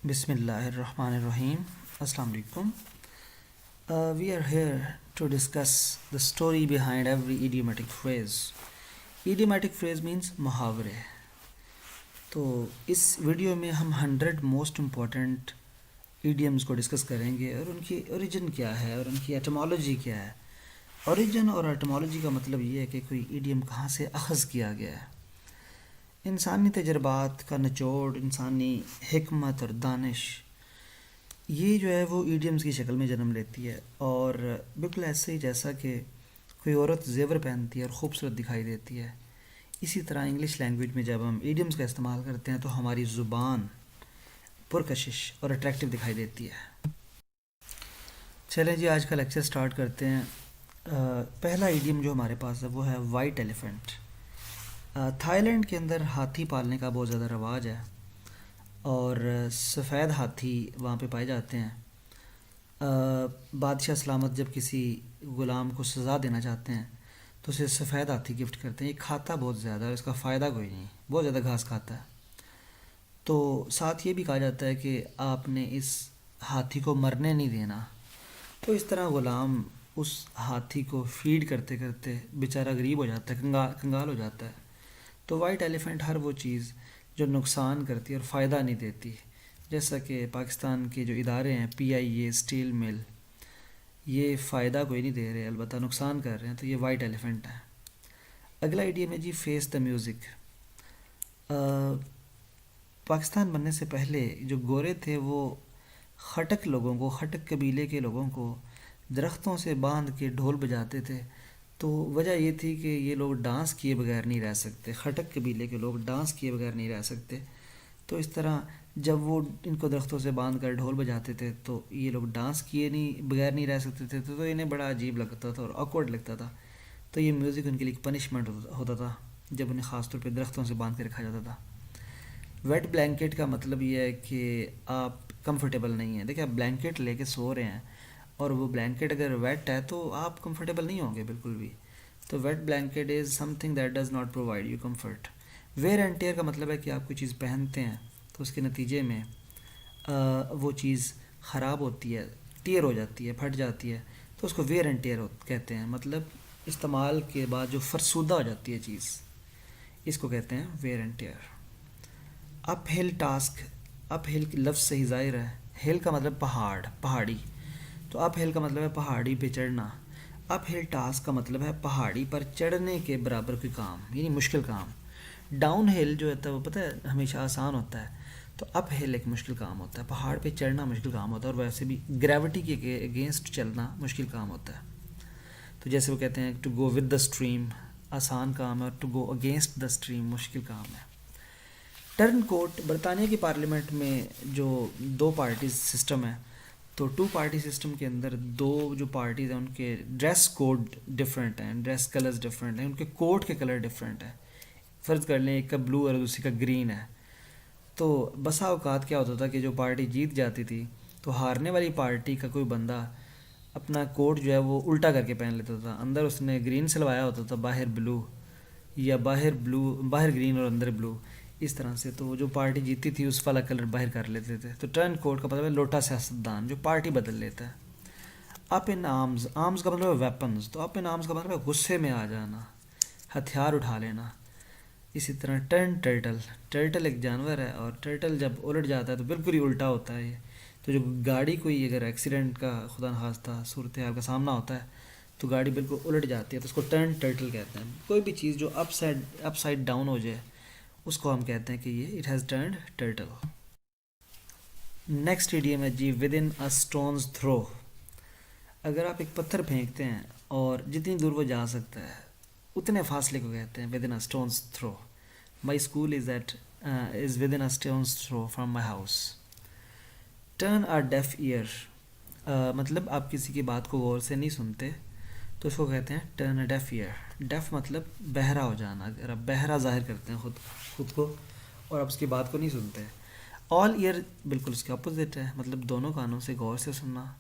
Bismillahirrahmanirrahim. Assalamu alaikum. We are here to discuss the story behind every idiomatic phrase. Idiomatic phrase means मुहावरे. तो इस video में हम 100 most important idioms को discuss करेंगे और उनकी ओरिजिन क्या है और उनकी एटमोलॉजी क्या है. ओरिजिन और एटमोलॉजी का मतलब ये है कि कोई idiom कहाँ से अख़ज़ किया गया है. इंसानी तजर्बात का निचोड़, इंसानी हिकमत और दानिश, ये जो है वो ईडियम्स की शक्ल में जन्म लेती है. और बिल्कुल ऐसे ही जैसा कि कोई औरत ज़ेवर पहनती है और ख़ूबसूरत दिखाई देती है, इसी तरह इंग्लिश लैंग्वेज में जब हम ईडियम्स का इस्तेमाल करते हैं तो हमारी ज़ुबान पुरकशिश और अट्रैक्टिव दिखाई देती है. चलें जी, आज का लेक्चर स्टार्ट करते हैं. पहला ईडियम जो हमारे पास है वो है वाइट एलिफेंट. थाईलैंड के अंदर हाथी पालने का बहुत ज़्यादा रवाज है और सफ़ेद हाथी वहाँ पे पाए जाते हैं. बादशाह सलामत जब किसी ग़ुलाम को सज़ा देना चाहते हैं तो उसे सफ़ेद हाथी गिफ्ट करते हैं. ये खाता बहुत ज़्यादा है, इसका फ़ायदा कोई नहीं, बहुत ज़्यादा घास खाता है. तो साथ ये भी कहा जाता है कि आपने इस हाथी को मरने नहीं देना. तो इस तरह ग़ुलाम उस हाथी को फीड करते करते बेचारा गरीब हो जाता है, कंगाल हो जाता है. तो वाइट एलिफेंट हर वो चीज़ जो नुकसान करती है और फ़ायदा नहीं देती, जैसा कि पाकिस्तान के जो इदारे हैं PIA, स्टील मिल, ये फ़ायदा कोई नहीं दे रहे, अलबत्ता नुकसान कर रहे हैं, तो ये वाइट एलिफेंट है. अगला आइडिया है जी फेस द म्यूज़िक. पाकिस्तान बनने से पहले जो गोरे थे वो खटक लोगों को, खटक कबीले के लोगों को दरख्तों से बांध के ढोल बजाते थे. तो वजह ये थी कि ये लोग डांस किए बगैर नहीं रह सकते, खटक कबीले के लोग डांस किए बगैर नहीं रह सकते. तो इस तरह जब वो इनको दरख्तों से बांध कर ढोल बजाते थे तो ये लोग डांस किए नहीं बगैर नहीं रह सकते थे. तो इन्हें बड़ा अजीब लगता था और ऑकवर्ड लगता था. तो ये म्यूज़िक उनके लिए पनिशमेंट होता था जब उन्हें ख़ास तौर पे दरख्तों से बांध के रखा जाता था. वेट ब्लैंकेट का मतलब ये है कि आप कंफर्टेबल नहीं हैं. देखिए, आप ब्लैंकेट लेके सो रहे हैं और वो ब्लैंकेट अगर वेट है तो आप कंफर्टेबल नहीं होंगे बिल्कुल भी. तो weight blanket is something that does not provide you comfort. Wear and tear का मतलब है कि आप कोई चीज़ पहनते हैं तो उसके नतीजे में वो चीज़ ख़राब होती है, टेयर हो जाती है, फट जाती है, तो उसको वेयर एंड टेयर कहते हैं. मतलब इस्तेमाल के बाद जो फरसूदा हो जाती है चीज़, इसको कहते हैं wear and tear. Uphill task. Uphill लफ्ज़ सही ज़ाहिर है. हिल का मतलब पहाड़, पहाड़ी. तो अप हिल का मतलब है पहाड़ी पे चढ़ना. अप हिल टास्क का मतलब है पहाड़ी पर चढ़ने के बराबर कोई काम, यानी मुश्किल काम. डाउन हिल जो होता है वो पता है हमेशा आसान होता है. तो अप हिल एक मुश्किल काम होता है, पहाड़ पे चढ़ना मुश्किल काम होता है, और वैसे भी ग्रेविटी के अगेंस्ट चलना मुश्किल काम होता है. तो जैसे वो कहते हैं to go with the stream आसान काम है और to go against the stream मुश्किल काम है. Turncoat. बरतानिया की पार्लियामेंट में जो दो पार्टी सिस्टम है, तो टू पार्टी सिस्टम के अंदर दो जो पार्टीज़ हैं उनके ड्रेस कोड डिफरेंट हैं, ड्रेस कलर्स डिफरेंट हैं, उनके कोट के कलर डिफरेंट हैं. फ़र्ज़ कर लें एक का ब्लू और दूसरी का ग्रीन है. तो बसा औकात क्या होता था कि जो पार्टी जीत जाती थी तो हारने वाली पार्टी का कोई बंदा अपना कोट जो है वो उल्टा करके पहन लेता था. अंदर उसने ग्रीन सिलवाया होता था, बाहर ब्लू, या बाहर ग्रीन और अंदर ब्लू, इस तरह से. तो जो पार्टी जीती थी उस वाला कलर बाहर कर लेते थे. तो टर्न कोट का मतलब है लोटा सियासतदान जो पार्टी बदल लेता है. Up in arms. आर्म्स का मतलब है वेपन्स. तो अप इन आर्म्स का मतलब है गुस्से में आ जाना, हथियार उठा लेना. इसी तरह टर्न टर्टल. टर्टल एक जानवर है और टर्टल जब उलट जाता है तो बिल्कुल ही उल्टा होता है ये. तो जो गाड़ी कोई अगर एक्सीडेंट का खुदा न खास्ता सूरत हाल का सामना होता है तो गाड़ी बिल्कुल उलट जाती है, तो उसको टर्न टर्टल कहते हैं. कोई भी चीज़ जो अपसाइड डाउन हो जाए उसको हम कहते हैं कि ये it has turned turtle. Next idiom है जी within a stone's throw. अगर आप एक पत्थर फेंकते हैं और जितनी दूर वो जा सकता है उतने फासले को कहते हैं within a stone's throw. My school is within a stone's throw from my house. Turn a deaf ear. मतलब आप किसी की बात को गौर से नहीं सुनते तो उसको कहते हैं turn a deaf ear. Deaf मतलब बहरा हो जाना. अगर आप बहरा जाहिर करते हैं खुद को और आप उसकी बात को नहीं सुनते. ऑल ईयर बिल्कुल उसके अपोजिट है, मतलब दोनों कानों से गौर से सुनना.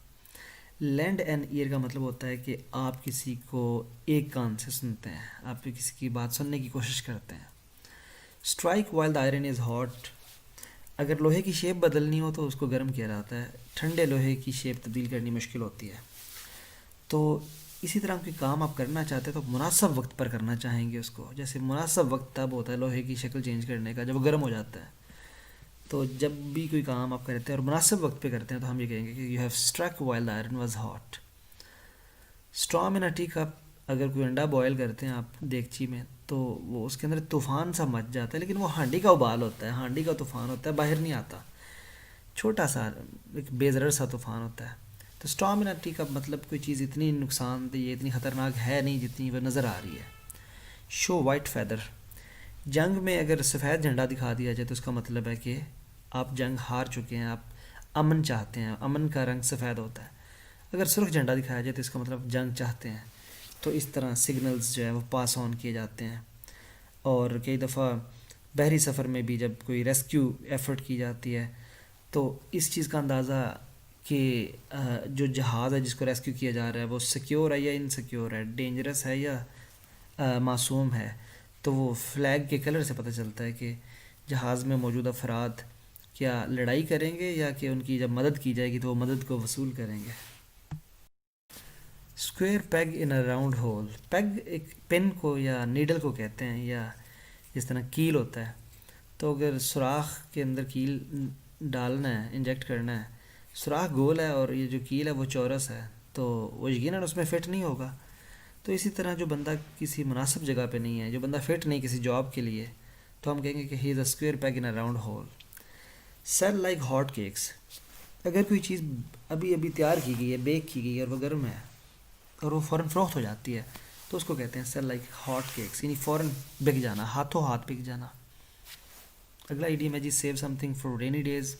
लैंड एन ईयर का मतलब होता है कि आप किसी को एक कान से सुनते हैं, आप किसी की बात सुनने की कोशिश करते हैं. Strike while the iron is hot. अगर लोहे की शेप बदलनी हो तो उसको गर्म किया जाता है, ठंडे लोहे की शेप तब्दील करनी मुश्किल होती है। तो इसी तरह कोई काम आप करना चाहते हैं तो मुनासिब वक्त पर करना चाहेंगे उसको। जैसे मुनासिब वक्त तब होता है लोहे की शक्ल चेंज करने का जब वो गर्म हो जाता है। तो जब भी कोई काम आप करते हैं और मुनासिब वक्त पे करते हैं तो हम ये कहेंगे कि you have struck while the iron was hot. Storm in a teacup, अगर कोई अंडा बॉयल करते हैं आप देगची में तो वो उसके अंदर तूफ़ान सा मच जाता है, लेकिन वो हांडी का उबाल होता है, हांडी का तूफ़ान होता है, बाहर नहीं आता, छोटा सा एक बेज़रर सा तूफ़ान होता है। तो storm in a tea cup मतलब कोई चीज़ इतनी नुकसानदेह इतनी ख़तरनाक है नहीं जितनी वह नज़र आ रही है। शो वाइट फैदर, जंग में अगर सफ़ेद झंडा दिखा दिया जाए तो उसका मतलब है कि आप जंग हार चुके हैं, आप अमन चाहते हैं, अमन का रंग सफ़ेद होता है। अगर सुर्ख झंडा दिखाया जाए तो इसका मतलब जंग चाहते हैं। तो इस तरह सिग्नल्स जो है वो पास ऑन किए जाते हैं। और कई दफ़ा बहरी सफ़र में भी जब कोई रेस्क्यू एफ़र्ट की जाती है तो इस चीज़ का अंदाज़ा कि जो जहाज़ है जिसको रेस्क्यू किया जा रहा है वो सिक्योर है या इनसिक्योर है, डेंजरस है या मासूम है, तो वो फ्लैग के कलर से पता चलता है कि जहाज़ में मौजूद अफराद क्या लड़ाई करेंगे या कि उनकी जब मदद की जाएगी तो वो मदद को वसूल करेंगे। Square peg in a round whole, peg एक पेन को या नीडल को कहते हैं, या जिस तरह कील होता है। तो अगर सुराख के अंदर कील डालना है, इंजेक्ट करना है, सुराख गोल है और ये जो कील है वो चौरस है, तो वो यकीनन उसमें फ़िट नहीं होगा। तो इसी तरह जो बंदा किसी मुनासिब जगह पे नहीं है, जो बंदा फ़िट नहीं किसी जॉब के लिए, तो हम कहेंगे कि he is a square peg in a round hole. Sell like hot cakes, अगर कोई चीज़ अभी अभी तैयार की गई है, बेक की गई है और वह गर्म है और वो फ़ौरन फ़रोख्त हो जाती है तो उसको कहते हैं सेल लाइक हॉट केक्स, यानी फ़ौरन बिक जाना, हाथों हाथ बिक जाना। अगला इडियम है जी save something for rainy days.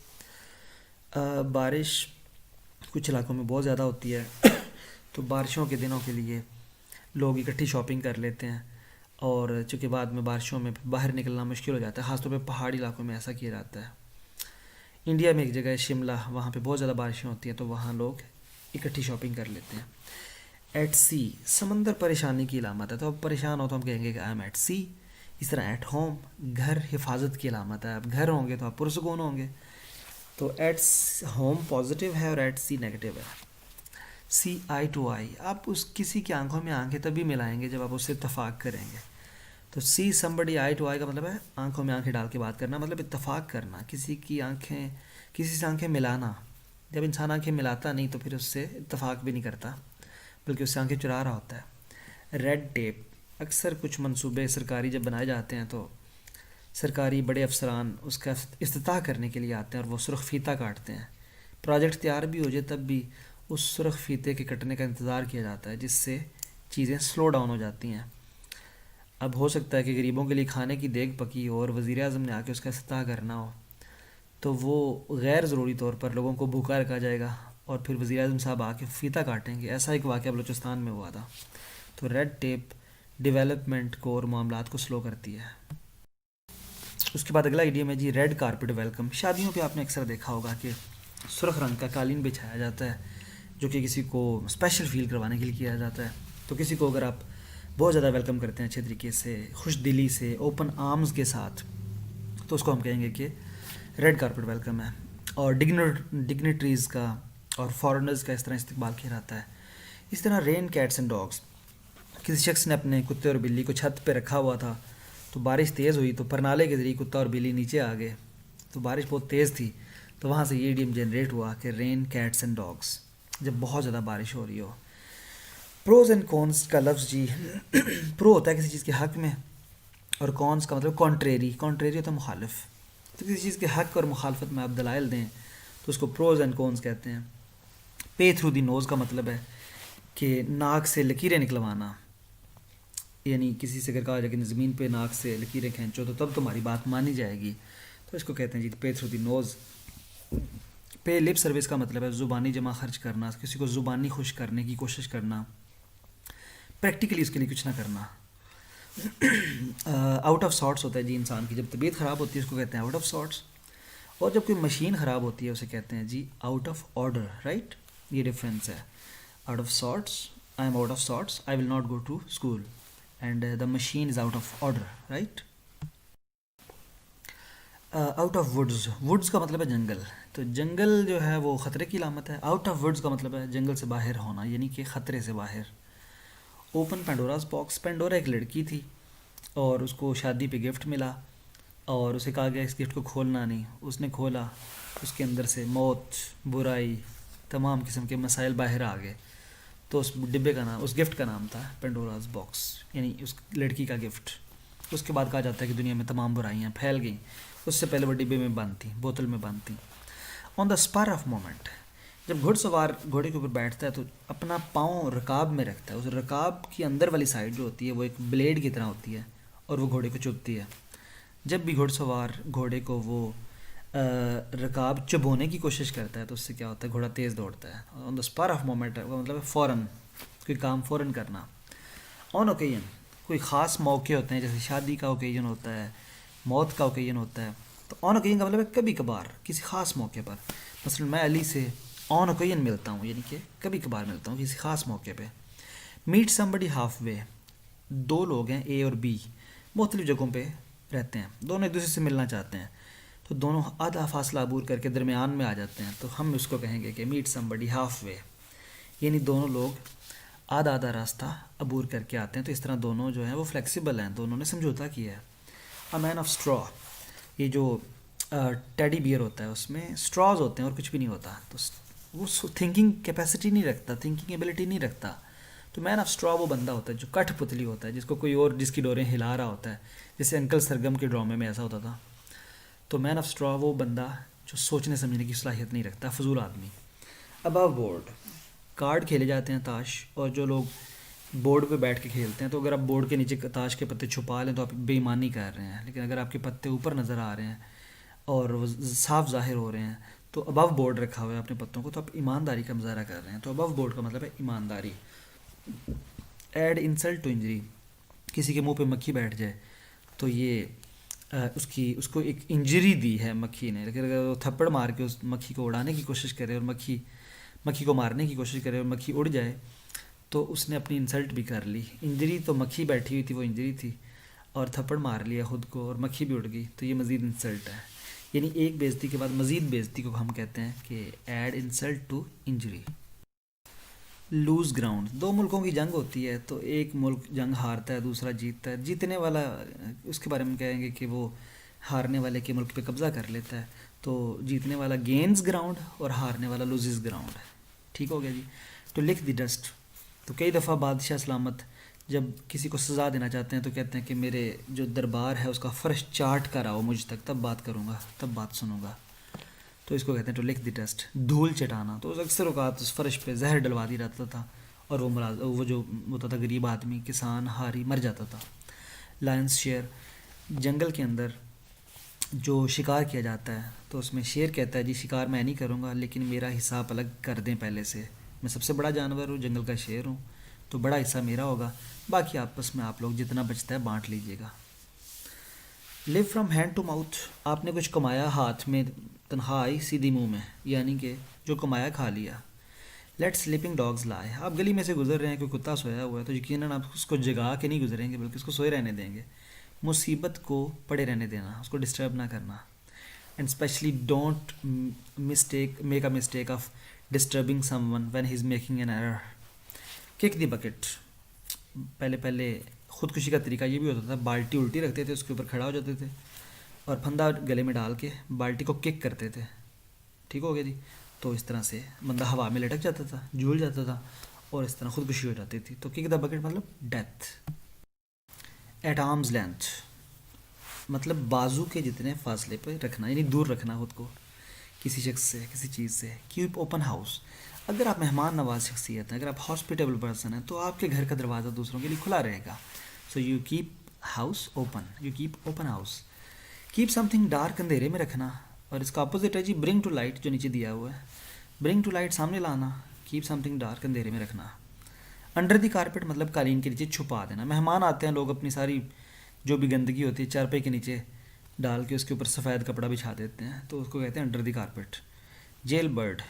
बारिश कुछ इलाकों में बहुत ज़्यादा होती है तो बारिशों के दिनों के लिए लोग इकट्ठी शॉपिंग कर लेते हैं, और चूँकि बाद में बारिशों में बाहर निकलना मुश्किल हो जाता है, ख़ासतौर पर पहाड़ी इलाकों में ऐसा किया जाता है। इंडिया में एक जगह है शिमला, वहाँ पे बहुत ज़्यादा बारिशें होती हैं तो वहाँ लोग इकट्ठी शॉपिंग कर लेते हैं। एट सी, समंदर परेशानी की अलामत है, तो अब परेशान हो तो हम कहेंगे कि आई एम एट सी। इस तरह एट होम, घर हिफाजत की अलामत है, आप घर होंगे तो आप पुरसकून होंगे। तो एट होम पॉजिटिव है और एट सी नेगेटिव है। सी आई टू आई, आप उस किसी की आंखों में आंखें तभी मिलाएंगे जब आप उससे इत्तफाक करेंगे। तो सी समबडी आई टू आई का मतलब है आंखों में आंखें डाल के बात करना, मतलब इत्तफाक करना, किसी की आंखें किसी से आंखें मिलाना। जब इंसान आंखें मिलाता नहीं तो फिर उससे इत्तफाक भी नहीं करता बल्कि उससे आंखें चुरा रहा होता है। रेड टेप, अक्सर कुछ मंसूबे सरकारी जब बनाए जाते हैं तो सरकारी बड़े अफसरान उसका इफ्तिताह करने के लिए आते हैं और वो सुर्ख फीता काटते हैं। प्रोजेक्ट तैयार भी हो जाए तब भी उस सुर्ख फीते के कटने का इंतज़ार किया जाता है, जिससे चीज़ें स्लो डाउन हो जाती हैं। अब हो सकता है कि गरीबों के लिए खाने की देग पकी हो और वज़ीर आज़म ने आके उसका इफ्तिताह करना हो, तो वो गैर ज़रूरी तौर पर लोगों को भूखा रखा जाएगा और फिर वज़ीर आज़म साहब आके फ़ीता काटेंगे। ऐसा एक वाक़या बलूचिस्तान में हुआ था। तो रेड टेप डेवलपमेंट को और मामलात को स्लो करती है। उसके बाद अगला आइडियम है जी रेड कारपेट वेलकम। शादियों पे आपने अक्सर देखा होगा कि सुर्ख रंग का कालीन बिछाया जाता है जो कि किसी को स्पेशल फील करवाने के लिए किया जाता है। तो किसी को अगर आप बहुत ज़्यादा वेलकम करते हैं अच्छे तरीके से, खुश दिली से, ओपन आर्म्स के साथ, तो उसको हम कहेंगे कि रेड कारपेट वेलकम है। और डिग्निटरीज़ का और फॉरेनर्स का इस तरह इस्तेमाल किया जाता है। इस तरह रेन कैट्स एंड डॉग्स, किसी शख्स ने अपने कुत्ते और बिल्ली को छत पे रखा हुआ था, तो बारिश तेज़ हुई तो परनाले के ज़रिए कुत्ता और बिल्ली नीचे आ गए, तो बारिश बहुत तेज़ थी, तो वहाँ से ये इडियम जनरेट हुआ कि रेन कैट्स एंड डॉग्स, जब बहुत ज़्यादा बारिश हो रही हो। प्रोज एंड कॉन्स का लफ्ज़ जी प्रो होता है किसी चीज़ के हक़ में और कॉन्स का मतलब कॉन्ट्रेरी, कॉन्ट्रेरी होता है मुखालिफ। तो किसी चीज़ के हक़ और मुखालफत में आप दलाइल दें तो उसको प्रोज एंड कॉन्स कहते हैं। पे थ्रू दी नोज़ का मतलब है कि नाक से लकीरें निकलवाना, यानी किसी से अगर कहा जाए कि ज़मीन पे नाक से लकीरें खींचो तो तब तुम्हारी बात मानी जाएगी, तो इसको कहते हैं जी पे थ्रू दी नोज़। पे लिप सर्विस का मतलब है ज़ुबानी जमा खर्च करना, किसी को ज़ुबानी खुश करने की कोशिश करना, प्रैक्टिकली उसके लिए कुछ ना करना। आउट ऑफ सॉर्ट्स होता है जी इंसान की, जब तबीयत ख़राब होती है उसको कहते हैं आउट ऑफ सॉर्ट्स, और जब कोई मशीन ख़राब होती है उसे कहते हैं जी आउट ऑफ ऑर्डर, राइट। ये डिफरेंस है। Out of sorts, I am out of sorts, I will not go to school, and the machine is out of order, right. Out of woods, woods का मतलब है जंगल। तो जंगल जो है वो ख़तरे की अलामत है। आउट ऑफ वुड्स का मतलब है जंगल से बाहर होना, यानी कि ख़तरे से बाहर। ओपन पेंडोरास बॉक्स, पेंडोरा एक लड़की थी और उसको शादी पे गिफ्ट मिला और उसे कहा गया इस गिफ्ट को खोलना नहीं। उसने खोला, उसके अंदर से मौत, बुराई, तमाम किस्म के मसाइल बाहर आ गए। तो उस डिब्बे का नाम, उस गिफ्ट का नाम था पेंडोरास बॉक्स, यानी उस लड़की का गिफ्ट। उसके बाद कहा जाता है कि दुनिया में तमाम बुराइयाँ फैल गईं। उससे पहले वो डिब्बे में बंद थी, बोतल में बंद थी। On the spur of moment, जब घुड़सवार घोड़े के ऊपर बैठता है तो अपना पाँव रकाब में रखता है। उस रकाब की अंदर वाली साइड जो होती है वो एक ब्लेड की तरह होती है और वो घोड़े को चुभती है। जब भी घुड़सवार घोड़े को वो रकाब चुभोने की कोशिश करता है तो उससे क्या होता है, घोड़ा तेज़ दौड़ता है। On the spur of moment का मतलब है फ़ौरन, कोई काम फ़ौरन करना। ऑन ओकेजन, कोई ख़ास मौके होते हैं, जैसे शादी का ओकेजन होता है, मौत का ओकेजन होता है। तो ऑन ओकेजन का मतलब है कभी कभार, किसी ख़ास मौके पर। मसलन मैं अली से ऑन ओकेजन मिलता हूँ, यानी कि कभी कभार मिलता हूँ किसी ख़ास मौके पे। मीट समबडी हाफ वे, दो लोग हैं ए और बी, मुख्तलिफ जगहों पे रहते हैं, दोनों एक दूसरे से मिलना चाहते हैं, तो दोनों आधा फासला अबूर करके दरमियान में आ जाते हैं। तो हम उसको कहेंगे कि मीट समबडी हाफ वे, यानी दोनों लोग आधा आधा रास्ता अबूर करके आते हैं। तो इस तरह दोनों जो हैं वो फ्लेक्सिबल हैं, दोनों ने समझौता किया है। अ मैन ऑफ स्ट्रॉ, ये जो टेडी बियर होता है उसमें स्ट्रॉज होते हैं और कुछ भी नहीं होता, तो वो थिंकिंग कैपेसिटी नहीं रखता, थिंकिंग एबिलिटी नहीं रखता। तो मैन ऑफ स्ट्रॉ वो बंदा होता है जो कठपुतली होता है, जिसको कोई और जिसकी डोरें हिला रहा होता है, जैसे अंकल सरगम के ड्रामे में ऐसा होता था। तो मैन ऑफ स्ट्रॉ वो बंदा जो सोचने समझने की सलाहियत नहीं रखता, फजूल आदमी। अबव बोर्ड, कार्ड खेले जाते हैं ताश, और जो लोग बोर्ड पे बैठ के खेलते हैं, तो अगर आप बोर्ड के नीचे ताश के पत्ते छुपा लें तो आप बेईमानी कर रहे हैं। लेकिन अगर आपके पत्ते ऊपर नज़र आ रहे हैं और वो साफ ज़ाहिर हो रहे हैं, तो अबव बोर्ड रखा हुआ है अपने पत्तों को, तो आप ईमानदारी का मुजाहरा कर रहे हैं। तो अबव बोर्ड का मतलब है ईमानदारी। ऐड इंसल्ट टू इंजरी, किसी के मुंह पे मक्खी बैठ जाए तो ये उसको एक इंजरी दी है मक्खी ने, लेकिन अगर वो थप्पड़ मार के उस मक्खी को उड़ाने की कोशिश करे और मक्खी को मारने की कोशिश करे और मक्खी उड़ जाए तो उसने अपनी इंसल्ट भी कर ली। इंजरी तो मक्खी बैठी हुई थी, वो इंजरी थी, और थप्पड़ मार लिया खुद को और मक्खी भी उड़ गई, तो ये मज़ीद इंसल्ट है। यानी एक बेइज्जती के बाद मज़ीद बेइज्जती को हम कहते हैं कि add insult to injury. Lose ground, दो मुल्कों की जंग होती है तो एक मुल्क जंग हारता है, दूसरा जीतता है। जीतने वाला, उसके बारे में कहेंगे कि वो हारने वाले के मुल्क पे कब्ज़ा कर लेता है। तो जीतने वाला गेन्स ग्राउंड और हारने वाला लूजेस ग्राउंड है। ठीक हो गया जी। तो लिख द डस्ट, तो कई दफ़ा बादशाह सलामत जब किसी को सज़ा देना चाहते हैं तो कहते हैं कि मेरे जो दरबार है उसका फ़र्श चाट कर आओ मुझ तक, तब बात करूँगा, तब बात सुनूंगा। तो इसको कहते हैं टू लिक द डस्ट। धूल चटाना, तो अक्सर औकात उस फर्श पे जहर डलवा दी रहता था और वो जो होता था गरीब आदमी, किसान, हारी मर जाता था। लायंस शेयर, जंगल के अंदर जो शिकार किया जाता है तो उसमें शेर कहता है जी शिकार मैं नहीं करूँगा, लेकिन मेरा हिसाब अलग कर दें पहले से, मैं सबसे बड़ा जानवर हूँ, जंगल का शेर हूँ, तो बड़ा हिस्सा मेरा होगा, बाकी आपस में आप लोग जितना बचता है बांट लीजिएगा। Live from hand to mouth, आपने कुछ कमाया हाथ में, तनख्वाह आई सीधी मुंह में, यानी कि जो कमाया खा लिया। लेट स्लीपिंग डॉग्स लाई, आप गली में से गुजर रहे हैं, कोई कुत्ता सोया हुआ है तो यकीनन आप उसको जगा के नहीं गुजरेंगे बल्कि उसको सोए रहने देंगे। मुसीबत को पड़े रहने देना, उसको डिस्टर्ब ना करना। And specially don't make a mistake of disturbing someone when he is making an error. Kick the bucket, पहले पहले ख़ुदकुशी का तरीका ये भी होता था, बाल्टी उल्टी रखते थे, उसके ऊपर खड़ा हो जाते थे और फंदा गले में डाल के बाल्टी को किक करते थे। ठीक हो गया जी। तो इस तरह से बंदा हवा में लटक जाता था, झूल जाता था और इस तरह खुदकुशी हो जाती थी। तो किक द बकेट मतलब डेथ। एट आर्म्स लेंथ मतलब बाजू के जितने फासले पर रखना, यानी दूर रखना खुद को किसी शख्स से, किसी चीज़ से। कीप ओपन हाउस, अगर आप मेहमान नवाज शख्सियत हैं, अगर आप हॉस्पिटेबल पर्सन हैं तो आपके घर का दरवाज़ा दूसरों के लिए खुला रहेगा। So you keep house open, you keep open house. Keep something dark, अंधेरे में रखना, और इसका अपोजिट है जी ब्रिंग टू लाइट, जो नीचे दिया हुआ है। ब्रिंग टू लाइट सामने लाना, कीप समथिंग डार्क, अंधेरे में रखना। अंडर द कारपेट मतलब कालीन के नीचे छुपा देना। मेहमान आते हैं, लोग अपनी सारी जो भी गंदगी होती है चारपाई के नीचे डाल के उसके ऊपर सफ़ेद कपड़ा बिछा देते हैं, तो उसको कहते हैं under the carpet. Jail bird,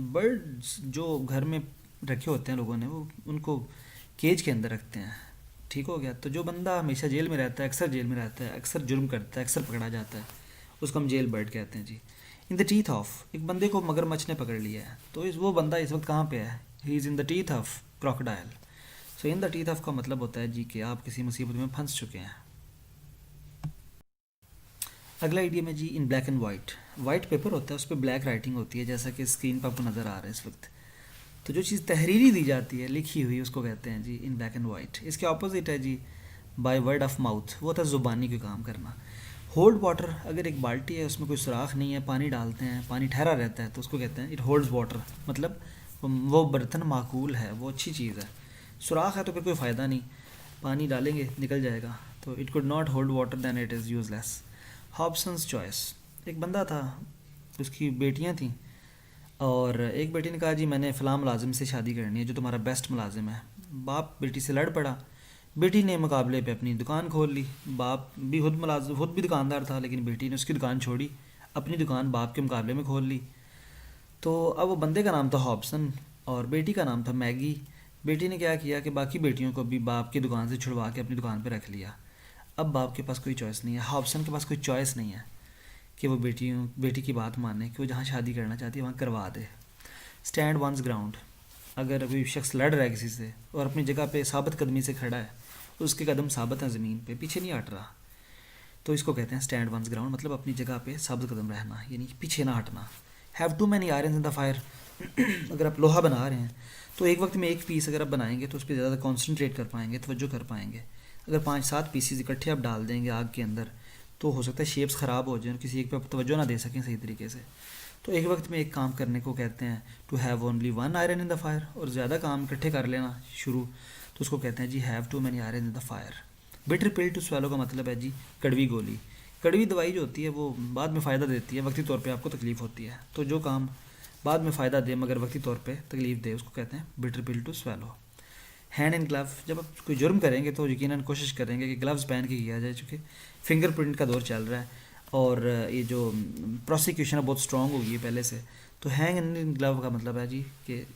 birds जो घर में रखे होते हैं लोगों ने, वो उनको केज के अंदर रखते हैं। ठीक हो गया। तो जो बंदा हमेशा जेल में रहता है, अक्सर जेल में रहता है, अक्सर जुर्म करता है, अक्सर पकड़ा जाता है, उसको हम जेल बर्ड कहते हैं जी। इन द टीथ ऑफ, एक बंदे को मगरमच्छ ने पकड़ लिया है, तो वो बंदा इस वक्त कहाँ पे है? He is in the teeth of crocodile. So in the teeth of का मतलब होता है जी कि आप किसी मुसीबत में फंस चुके हैं। अगला आइडिया में जी in black and white. White paper होता है, उस पर ब्लैक राइटिंग होती है, जैसा कि स्क्रीन पर आपको नज़र आ रहा है इस वक्त। तो जो चीज़ तहरीरी दी जाती है, लिखी हुई, उसको कहते हैं जी इन ब्लैक एंड वाइट। इसके ऑपोजिट है जी बाय वर्ड ऑफ माउथ, वो होता है ज़ुबानी का काम करना। होल्ड वाटर, अगर एक बाल्टी है उसमें कोई सुराख नहीं है, पानी डालते हैं, पानी ठहरा रहता है, तो उसको कहते हैं इट होल्ड्स वाटर, मतलब वो बर्तन माकूल है, वो अच्छी चीज़ है। सुराख है तो फिर कोई फ़ायदा नहीं, पानी डालेंगे निकल जाएगा, तो it could not hold water then it is useless. Hobson's choice, एक बंदा था, उसकी बेटियां थीं, और एक बेटी ने कहा जी मैंने फ़लाँ मुलाजिम से शादी करनी है जो तुम्हारा बेस्ट मुलाजिम है। बाप बेटी से लड़ पड़ा, बेटी ने मुकाबले पे अपनी दुकान खोल ली। बाप भी खुद भी दुकानदार था, लेकिन बेटी ने उसकी दुकान छोड़ी, अपनी दुकान बाप के मुकाबले में खोल ली। तो अब वो बंदे का नाम था हॉब्सन और बेटी का नाम था मैगी। बेटी ने क्या किया कि बाकी बेटियों को भी बाप की दुकान से छुड़वा के अपनी दुकान पे रख लिया। अब बाप के पास कोई चॉइस नहीं है, हॉब्सन के पास कोई चॉइस नहीं है कि वो बेटी की बात माने, कि वो जहाँ शादी करना चाहती है वहाँ करवा दे। स्टैंड वंस ग्राउंड, अगर कोई शख्स लड़ रहा है किसी से और अपनी जगह पे साबित कदमी से खड़ा है, उसके कदम साबित हैं ज़मीन पे, पीछे नहीं हट रहा, तो इसको कहते हैं स्टैंड वंस ग्राउंड, मतलब अपनी जगह पे साबित कदम रहना, यानी पीछे ना हटना। Have too many irons in the fire, अगर आप लोहा बना रहे हैं तो एक वक्त में एक पीस अगर आप बनाएंगे तो उस पर ज़्यादा कॉन्सनट्रेट कर पाएंगे, तवज्जो कर पाएंगे। अगर 5-7 पीसीज इकट्ठे आप डाल देंगे आग के अंदर, तो हो सकता है शेप्स ख़राब हो जाए और किसी एक पे आप तवज्जो ना दे सकें सही तरीके से। तो एक वक्त में एक काम करने को कहते हैं to have only one iron in the fire, और ज़्यादा काम इकट्ठे कर लेना शुरू, तो उसको कहते हैं जी have too many iron in the fire. Bitter pill to swallow का मतलब है जी कड़वी गोली। कड़वी दवाई जो होती है वो बाद में फ़ायदा देती है, वक्ती तौर पे आपको तकलीफ़ होती है, तो जो काम बाद में फ़ायदा दे मगर वक्ती तौर पे तकलीफ़ दे, उसको कहते हैं bitter pill to swallow. Hand in glove, जब आप कोई जुर्म करेंगे तो यकीनन कोशिश करेंगे कि ग्लव्स पहन के किया जाए, चूँकि फिंगरप्रिंट का दौर चल रहा है और ये जो प्रोसिक्यूशन है बहुत स्ट्रॉन्ग होगी पहले से। तो हैंग इन ग्लव का मतलब है जी कि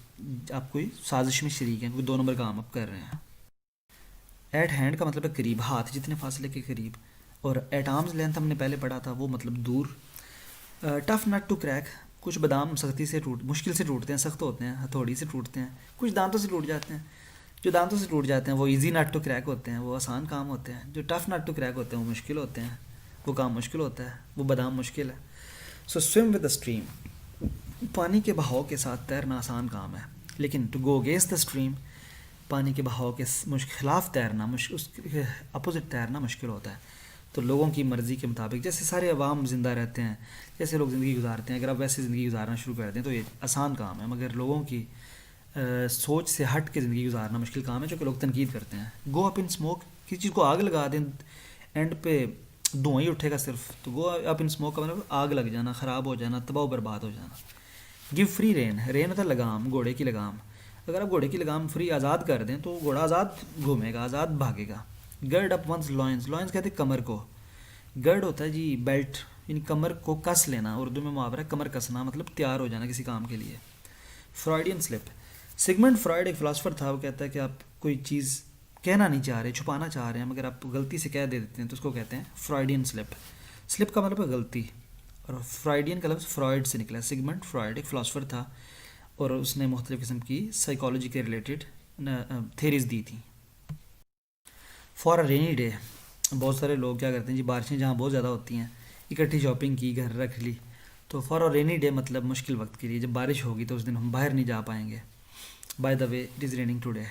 आप कोई साजिश में शरीक हैं, कोई 2 नंबर काम आप कर रहे हैं। एट हैंड का मतलब है करीब, हाथ जितने फासले के करीब, और एट आर्म्स लेंथ हमने पहले पढ़ा था, वो मतलब दूर। टफ नट टू क्रैक, कुछ बादाम सख्ती से मुश्किल से टूटते हैं, सख्त होते हैं, हथौड़ी से टूटते हैं, कुछ दांतों से टूट जाते हैं। जो दांतों से टूट जाते हैं वो इजी नट टू क्रैक होते हैं, वो आसान काम होते हैं। जो टफ नट टू क्रैक होते हैं वो मुश्किल होते हैं, वो काम मुश्किल होता है, वो बादाम मुश्किल है। सो स्विम विद द स्ट्रीम, पानी के बहाव के साथ तैरना आसान काम है, लेकिन to go against the stream, पानी के बहाव के खिलाफ तैरना, उसके अपोजिट तैरना मुश्किल होता है। तो लोगों की मर्ज़ी के मुताबिक, जैसे सारे अवाम ज़िंदा रहते हैं, जैसे लोग ज़िंदगी गुजारते हैं, अगर आप वैसे ज़िंदगी गुजारना शुरू कर दें तो ये आसान काम है, मगर लोगों की सोच से हट के ज़िंदगी गुजारना मुश्किल काम है, जो कि लोग तनकीद करते हैं। गो अप इन स्मोक, किसी चीज़ को आग लगा दें, एंड पे धुआं ही उठेगा सिर्फ, तो गो अप इन स्मोक का मतलब आग लग जाना, ख़राब हो जाना, तबाह बर्बाद हो जाना। गिव फ्री रेन, रेन होता है लगाम, घोड़े की लगाम। अगर आप घोड़े की लगाम फ्री आज़ाद कर दें तो घोड़ा आज़ाद घूमेगा, आज़ाद भागेगा। गर्ड अप वंस लॉइंस, लॉइंस कहते हैं कमर को। गर्ड होता है जी बेल्ट, यानी कमर को कस लेना, उर्दू में मुहावरा है कमर कसना, मतलब तैयार हो जाना किसी काम के लिए। फ्रॉइडियन स्लिप, सिगमंड फ्रॉइड एक फ़िलासफ़र था, वो कहता है कि आप कोई चीज़ कहना नहीं चाह रहे, छुपाना चाह रहे हैं, मगर आप गलती से कह देते हैं, तो उसको कहते हैं फ्रॉइडियन स्लिप। स्लिप का मतलब है गलती, और फ्रॉइडियन का लफ्ज़ फ्रॉइड से निकला। सिगमंड फ्रॉइड एक फ़िलासफ़र था और उसने मुख्तलिफ़ किस्म की साइकोलॉजी के रिलेटेड थेरीज़ दी थी। फॉर अ रेनी डे, बहुत सारे लोग क्या करते हैं जी, बारिशें जहाँ बहुत ज़्यादा होती हैं, इकट्ठी शॉपिंग की, घर रख ली। तो फॉर अ रेनी डे मतलब मुश्किल वक्त के लिए, जब बारिश होगी तो उस दिन हम बाहर नहीं जा पाएंगे। By the way it is raining today.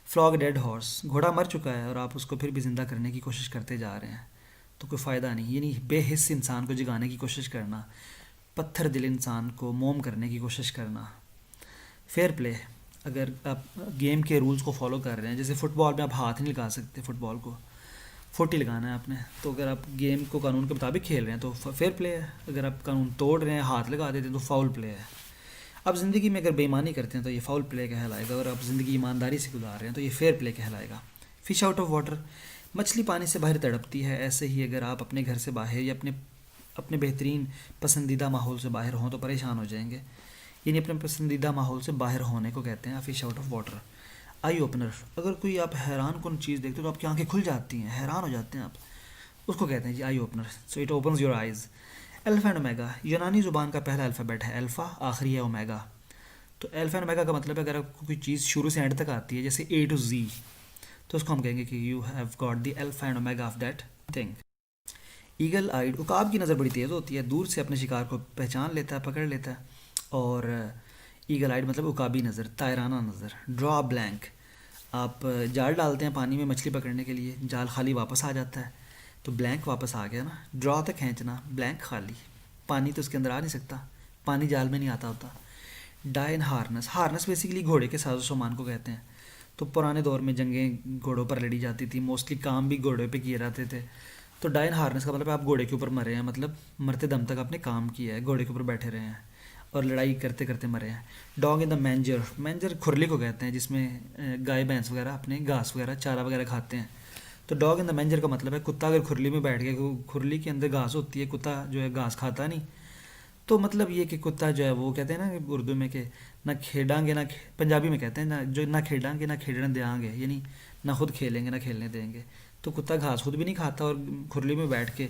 Flog dead horse, घोड़ा मर चुका है और आप उसको फिर भी ज़िंदा करने की कोशिश करते जा रहे हैं, तो कोई फ़ायदा नहीं, यानी बेहिस इंसान को जगाने की कोशिश करना, पत्थर दिल इंसान को मोम करने की कोशिश करना। फेयर प्ले, अगर आप गेम के रूल्स को फॉलो कर रहे हैं, जैसे फ़ुटबॉल में आप हाथ नहीं लगा सकते, फ़ुटबॉल को फुट ही लगाना है आपने, तो अगर आप गेम को कानून के मुताबिक खेल रहे हैं तो फेयर प्ले है। अगर आप कानून तोड़ रहे हैं, हाथ लगा देते हैं, तो फाउल प्ले है। आप ज़िंदगी में अगर बेईमानी करते हैं तो ये फाउल प्ले कहलाएगा, और आप ज़िंदगी ईमानदारी से गुजार रहे हैं तो ये फेयर प्ले कहलाएगा। फ़िश आउट ऑफ वाटर, मछली पानी से बाहर तड़पती है, ऐसे ही अगर आप अपने घर से बाहर या अपने बेहतरीन पसंदीदा माहौल से बाहर हों तो परेशान हो जाएंगे, यानी अपने पसंदीदा माहौल से बाहर होने को कहते हैं fish out of water. Eye opener, अगर कोई आप हैरान कौन चीज़ देखते हो तो आपकी आंखें खुल जाती हैं, हैरान हो जाते हैं आप, उसको कहते हैं जी eye opener. So it opens your eyes. Alpha and omega, यूनानी ज़ुबान का पहला अल्फ़ाबेट है अल्फ़ा, आखिरी है ओमेगा। तो अल्फ़ा एंड ओमेगा का मतलब है अगर आपको कोई चीज़ शुरू से एंड तक आती है, जैसे ए टू जी, तो उसको हम कहेंगे कि you have got the alpha and omega of that thing. Eagle eyed, उकाब की नज़र बड़ी तेज़ होती है, दूर से अपने शिकार को पहचान लेता है, पकड़ लेता है। और ईगल आइड मतलब उकाबी नज़र, तायराना नज़र। ड्रॉ ब्लैंक, आप जाल डालते हैं पानी में मछली पकड़ने के लिए, जाल खाली वापस आ जाता है, तो ब्लैंक वापस आ गया ना। ड्रॉ तक खींचना, ब्लैंक खाली, पानी तो उसके अंदर आ नहीं सकता, पानी जाल में नहीं आता होता। डाई इन हार्नस, हार्नस बेसिकली घोड़े के साजो सामान को कहते हैं। तो पुराने दौर में जंगें घोड़ों पर लड़ी जाती थी, मोस्टली काम भी घोड़े पे किए जाते थे। तो डाइन हार्नेस का मतलब है आप घोड़े के ऊपर मरे हैं, मतलब मरते दम तक आपने काम किया है, घोड़े के ऊपर बैठे रहे हैं और लड़ाई करते करते मरे हैं। Dog in the manager, manager खुरली को कहते हैं जिसमें गाय भैंस वगैरह अपने घास वगैरह चारा वगैरह खाते हैं। तो डॉग इन द मैंजर का मतलब है कुत्ता अगर खुरली में बैठ गया, खुरली के अंदर घास होती है, कुत्ता जो है घास खाता नहीं, तो मतलब ये कि कुत्ता जो है वो कहते हैं ना कि उर्दू में कि ना खेडांगे ना पंजाबी में कहते हैं ना, जो ना खेडांगे ना खेडने देंगे, यानी ना खुद खेलेंगे ना खेलने देंगे। तो कुत्ता घास खुद भी नहीं खाता और खुरली में बैठ के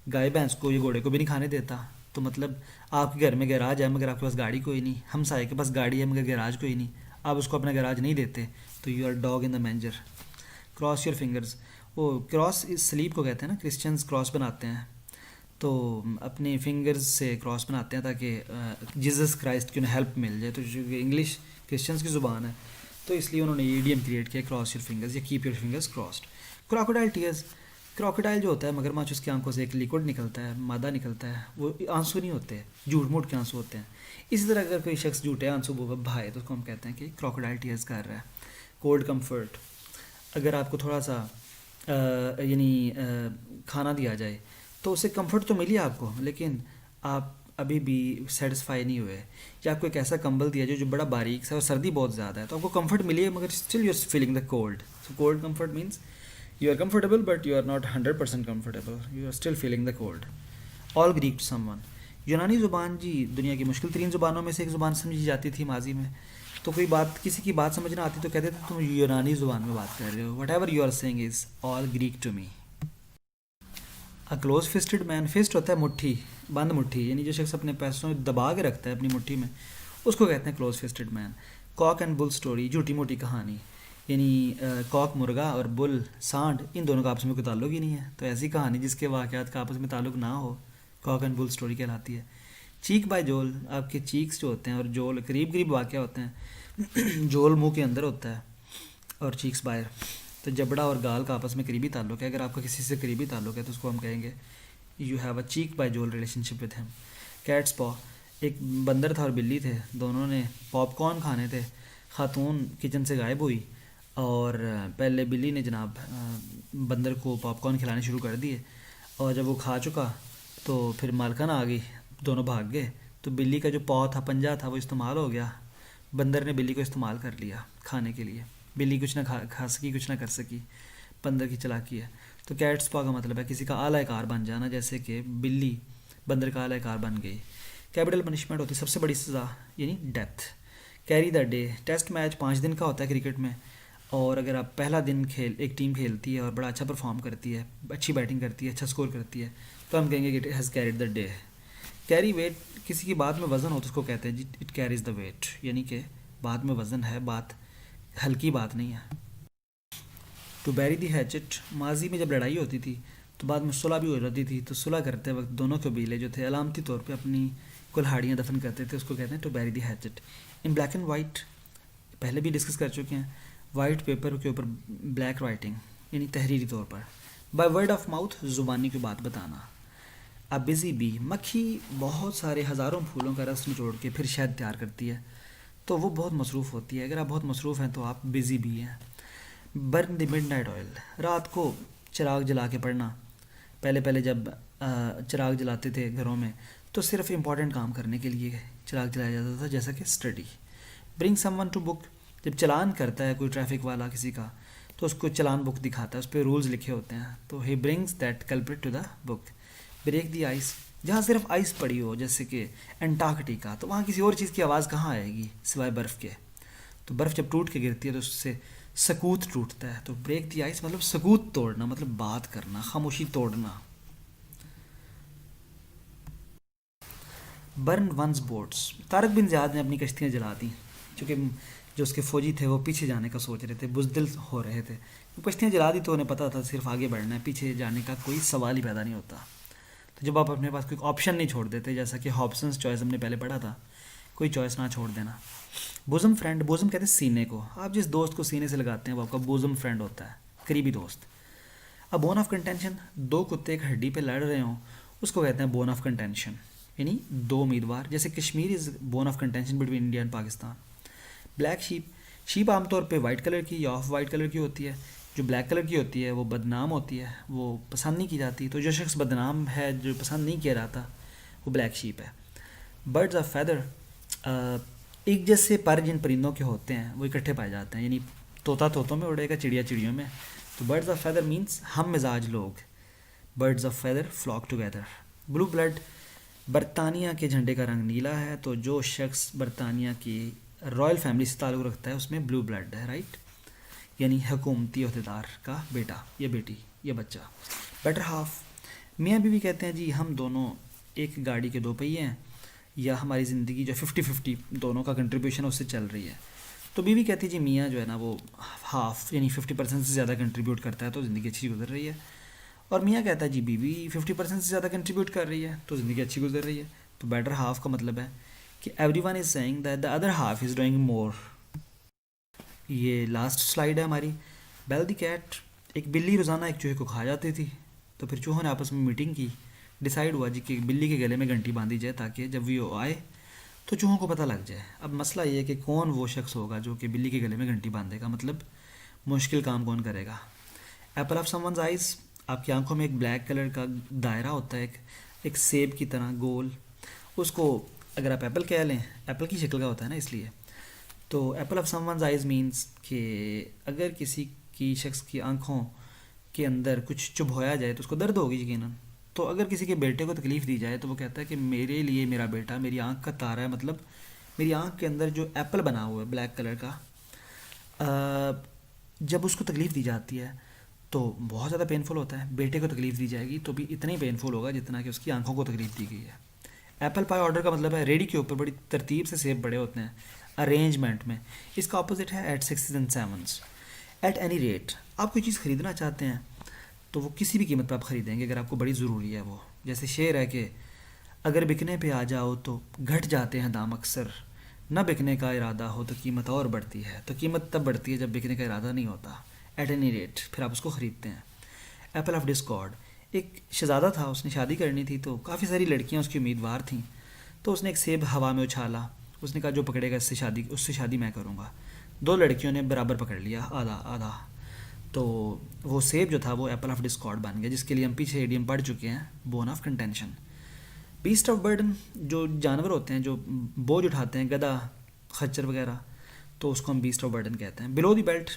गाय भैंस को या घोड़े को भी नहीं खाने देता। तो मतलब आपके घर में गैराज है मगर आपके पास गाड़ी कोई नहीं, हमसाए के पास गाड़ी है मगर गैराज कोई नहीं, आप उसको अपना गैराज नहीं देते, तो you are dog in the manger. Cross your fingers, वो क्रॉस इस स्लीप को कहते हैं ना, क्रिश्चियंस क्रॉस बनाते हैं, तो अपने फिंगर्स से क्रॉस बनाते हैं ताकि जीसस क्राइस्ट की उन्हें हेल्प मिल जाए। तो जो इंग्लिश क्रिश्चियंस की ज़ुबान है तो इसलिए उन्होंने ये इडियम क्रिएट किया, क्रॉस योर फिंगर्स या keep your fingers crossed. Crocodile tears, crocodile जो होता है मगरमच्छ, उसकी आंखों से एक लिक्विड निकलता है, मादा निकलता है, वो आंसू नहीं होते, झूठ मूठ के आंसू होते हैं। इसी तरह अगर कोई शख्स झूठे आंसू बहाए तो उसको हम कहते हैं कि क्रोकोडाइल टीयर्स कर रहा है। कोल्ड कम्फर्ट, अगर आपको थोड़ा सा खाना दिया जाए तो उससे कंफर्ट तो मिली आपको, लेकिन आप अभी भी सेटिस्फाई नहीं हुए, या आपको एक ऐसा कंबल दिया जाए जो बड़ा बारीक सा और सर्दी बहुत ज़्यादा है, तो आपको कंफर्ट मिली है मगर still you are feeling the cold. So cold comfort means you are comfortable but you are not 100% comfortable, you are still feeling the cold. All Greek to someone, यूनानी ज़ुबान जी दुनिया की मुश्किल तरीन ज़ुबानों में से एक ज़ुबान समझी जाती थी माजी में। तो कोई बात किसी की बात समझ ना आती तो कहते थे तुम यूनानी ज़ुबान में बात कर रहे हो, whatever you are saying is all Greek to me. A close fisted man, fist होता है मुट्ठी, बंद मुट्ठी, यानी जो शख्स अपने पैसों दबा के रखता है अपनी मुट्ठी में, उसको कहते हैं close fisted man. Cock and bull story, झूठी मोटी कहानी, यानी कॉक मुर्गा और बुल सांड, इन दोनों का आपस में कोई ताल्लुक ही नहीं है, तो ऐसी कहानी जिसके वाक़यात का आपस में ताल्लुक ना हो कॉक एंड बुल स्टोरी कहलाती है। चीक बाय जोल, आपके चीक्स जो होते हैं और जोल करीब करीब वाक़ होते हैं जोल मुंह के अंदर होता है और चीक्स बाहर, तो जबड़ा और गाल का आपस में करीबी ताल्लुक है। अगर आपका किसी से करीबी ताल्लुक है तो उसको हम कहेंगे you have a cheek by jowl relationship with him. Cat's paw, एक बंदर था और बिल्ली थे, दोनों ने पॉपकॉर्न खाने थे, खातून किचन से गायब हुई और पहले बिल्ली ने जनाब बंदर को पॉपकॉर्न खिलाने शुरू कर दिए, और जब वो खा चुका तो फिर मालकिन आ गई, दोनों भाग गए, तो बिल्ली का जो पॉ था, पंजा था, वो इस्तेमाल हो गया, बंदर ने बिल्ली को इस्तेमाल कर लिया खाने के लिए, बिल्ली कुछ ना खा सकी, कुछ ना कर सकी, बंदर की चालाकी है। तो कैट्स पॉ का मतलब है किसी का आला कार बन जाना, जैसे कि बिल्ली बंदर का आला कार बन गई। कैपिटल पनिशमेंट होती है सबसे बड़ी सज़ा, यानी death. Carry the day, test match 5 दिन का होता है क्रिकेट में, और अगर आप पहला दिन एक टीम खेलती है और बड़ा अच्छा परफॉर्म करती है, अच्छी बैटिंग करती है, अच्छा स्कोर करती है, तो हम कहेंगे कि it has carried the day. Carry weight, किसी की बात में वज़न हो तो उसको कहते हैं जी इट कैरीज द वेट, यानी कि बात में वज़न है, बात हल्की बात नहीं है। टू बैरी दी हैचेट, माजी में जब लड़ाई होती थी तो बाद में सुलह भी हो जाती थी, तो सुलह करते वक्त दोनों कबीले जो थे अलामती तौर पे अपनी कुल्हाड़ियाँ दफन करते थे, उसको कहते हैं to bury the hatchet. In black and white, पहले भी डिस्कस कर चुके हैं, वाइट पेपर के ऊपर ब्लैक राइटिंग, यानी तहरीरी तौर पर। बाय वर्ड ऑफ माउथ, ज़ुबानी की बात बताना। अ बिज़ी बी, मक्खी बहुत सारे हज़ारों फूलों का रस निचोड़ के फिर शहद तैयार करती है, तो वो बहुत मसरूफ़ होती है, अगर आप बहुत मसरूफ़ हैं तो आप बिज़ी बी हैं। बर्न द मिडनाइट ऑयल, रात को चिराग जला के पढ़ना। पहले पहले जब चिराग जलाते थे घरों में तो सिर्फ इम्पॉर्टेंट काम करने के लिए चिराग जलाया जाता था, जैसा कि study. Bring someone to book, जब चलान करता है कोई ट्रैफिक वाला किसी का तो उसको चलान बुक दिखाता है, उस पर रूल्स लिखे होते हैं, तो he brings that culprit to the book. Break the ice, जहाँ सिर्फ आइस पड़ी हो, जैसे कि अंटार्कटिका, तो वहाँ किसी और चीज़ की आवाज़ कहाँ आएगी सिवाय बर्फ़ के, तो बर्फ़ जब टूट के गिरती है तो उससे सकूत टूटता है। तो ब्रेक दी आइस मतलब सकूत तोड़ना, मतलब बात करना, खामोशी तोड़ना। Burn one's boats, Tariq bin Ziyad ने अपनी कश्तियाँ जला दी, क्योंकि जो उसके फ़ौजी थे वो पीछे जाने का सोच रहे थे, बुज़दिल हो रहे थे। वो कश्तियाँ जला दी तो उन्हें पता था सिर्फ आगे बढ़ना है, पीछे जाने का कोई सवाल ही पैदा नहीं होता। तो जब आप अपने पास कोई ऑप्शन नहीं छोड़ देते, जैसा कि हॉब्सन्स चॉइस हमने पहले पढ़ा था, कोई चॉइस ना छोड़ देना। बोज़म फ्रेंड, बोज़म कहते हैं सीने को, आप जिस दोस्त को सीने से लगाते हैं वो आपका बोज़म फ्रेंड होता है, करीबी दोस्त। अब बोन ऑफ कंटेंशन, दो कुत्ते एक हड्डी पे लड़ रहे हों उसको कहते हैं बोन ऑफ कंटेंशन, यानी दो उम्मीदवार, जैसे Kashmir is bone of contention between India and Pakistan. Black sheep, sheep आमतौर पे वाइट कलर की या ऑफ वाइट कलर की होती है, जो ब्लैक कलर की होती है वो बदनाम होती है, वो पसंद नहीं की जाती। तो जो शख्स बदनाम है, जो पसंद नहीं किया जाता, वो ब्लैक शीप है। बर्ड्स ऑफ फैदर, एक जैसे पर जिन परिंदों के होते हैं वो इकट्ठे पाए जाते हैं, यानी तोता तोतों में उड़ेगा, चिड़िया चिड़ियों में। तो बर्ड्स ऑफ फैदर मीन्स हम मिजाज लोग, birds of feather flock together. Blue blood, बरतानिया के झंडे का रंग नीला है, तो जो शख्स बरतानिया की रॉयल फैमिली से ताल्लुक़ रखता है उसमें ब्लू ब्लड है, राइट, यानी हुकूमती अहदेदार का बेटा या बेटी या बच्चा। बेटर हाफ, मियाँ बीवी कहते हैं जी हम दोनों एक गाड़ी के दो पहिए हैं, या हमारी ज़िंदगी जो 50-50 दोनों का कंट्रीब्यूशन उससे चल रही है। तो बीवी कहती है जी मियाँ जो है ना वो हाफ यानी 50% से ज़्यादा कंट्रीब्यूट करता है तो ज़िंदगी अच्छी गुजर रही है, और मियाँ कहता है जी बीवी 50% से ज़्यादा कंट्रीब्यूट कर रही है तो ज़िंदगी अच्छी गुजर रही है। तो बेटर हाफ का मतलब है कि everyone is saying that the other half is doing more. ये लास्ट स्लाइड है हमारी। बेल द कैट, एक बिल्ली रोज़ाना एक चूहे को खा जाती थी, तो फिर चूहों ने आपस में मीटिंग की, डिसाइड हुआ जी कि बिल्ली के गले में घंटी बांधी जाए ताकि जब वो आए तो चूहों को पता लग जाए। अब मसला ये है कि कौन वो शख्स होगा जो कि बिल्ली के गले में घंटी बांधेगा, मतलब मुश्किल काम कौन करेगा। एप्पल ऑफ समवन्स आइज़, आपकी आंखों में एक ब्लैक कलर का दायरा होता है, एक सेब की तरह गोल, उसको अगर आप एप्पल कह लें, एप्पल की शक्ल का होता है ना इसलिए। तो Apple of someone's eyes means कि अगर किसी की शख्स की आंखों के अंदर कुछ चुभोया जाए तो उसको दर्द होगी यकीनन। तो अगर किसी के बेटे को तकलीफ़ दी जाए तो वो कहता है कि मेरे लिए मेरा बेटा मेरी आंख का तारा है, मतलब मेरी आंख के अंदर जो एप्पल बना हुआ है ब्लैक कलर का, जब उसको तकलीफ़ दी जाती है तो बहुत ज़्यादा पेनफुल होता है। बेटे को तकलीफ़ दी जाएगी तो भी इतना ही पेनफुल होगा जितना कि उसकी आंखों को तकलीफ़ दी गई है। एप्पल पाई ऑर्डर का मतलब है रेडी के ऊपर बड़ी तरतीब से सेब बड़े होते हैं, अरेंजमेंट में। इसका अपोजिट है at 6s and 7s। At any rate, आप कोई चीज़ ख़रीदना चाहते हैं तो वो किसी भी कीमत पर आप ख़रीदेंगे अगर आपको बड़ी ज़रूरी है वो। जैसे शेर है कि अगर बिकने पे आ जाओ तो घट जाते हैं दाम अक्सर, न बिकने का इरादा हो तो कीमत और बढ़ती है। तो कीमत तब बढ़ती है जब बिकने का इरादा नहीं होता। एट एनी रेट, फिर आप उसको ख़रीदते हैं। एप्पल ऑफ डिस्कॉर्ड, एक शहज़ादा था, उसने शादी करनी थी तो काफ़ी सारी लड़कियां उसकी उम्मीदवार थीं, तो उसने एक सेब हवा में उछाला, उसने कहा जो पकड़ेगा उससे शादी मैं करूँगा। दो लड़कियों ने बराबर पकड़ लिया, आधा आधा, तो वो सेब जो था वो एप्पल ऑफ डिस्कॉर्ड बन गया, जिसके लिए हम पीछे एडियम पढ़ चुके हैं, bone of contention. Beast of burden, जो जानवर होते हैं जो बोझ उठाते हैं, गधा खच्चर वगैरह, तो उसको हम बीस्ट ऑफ बर्डन कहते हैं। बिलो दी बेल्ट,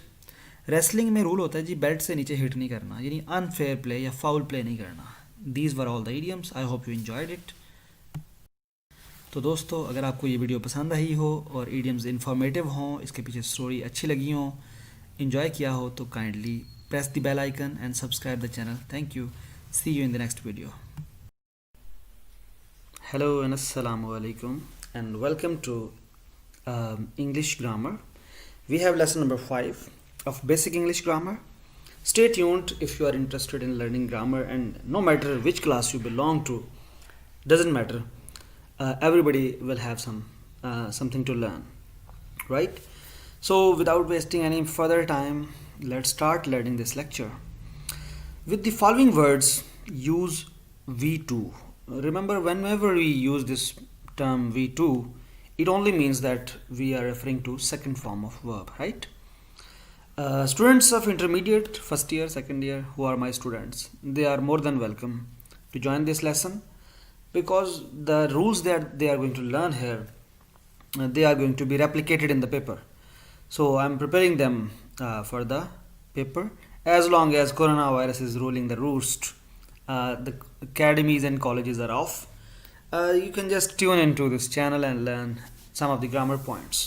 रेसलिंग में रूल होता है जी बेल्ट से नीचे हिट नहीं करना, यानी अनफेयर प्ले या फाउल प्ले नहीं करना। These were all the idioms, I hope you enjoyed it. तो दोस्तों अगर आपको ये वीडियो पसंद आई हो और इडियम्स इन्फॉर्मेटिव हों, इसके पीछे स्टोरी अच्छी लगी हो, enjoy किया हो, तो kindly press the bell icon and subscribe the channel. Thank you. See you in the next video. Hello and assalamu alaikum and welcome to English grammar. We have lesson number 5 of basic English grammar. Stay tuned if you are interested in learning grammar, and no matter which class you belong to, doesn't matter. Everybody will have something to learn, right? So without wasting any further time, let's start learning this lecture. With the following words, use V2. Remember, whenever we use this term V2, it only means that we are referring to second form of verb, right? Students of intermediate, first year, second year, who are my students, they are more than welcome to join this lesson, because the rules that they are going to learn here, they are going to be replicated in the paper. So I'm preparing them for the paper. As long as coronavirus is ruling the roost, the academies and colleges are off, you can just tune into this channel and learn some of the grammar points.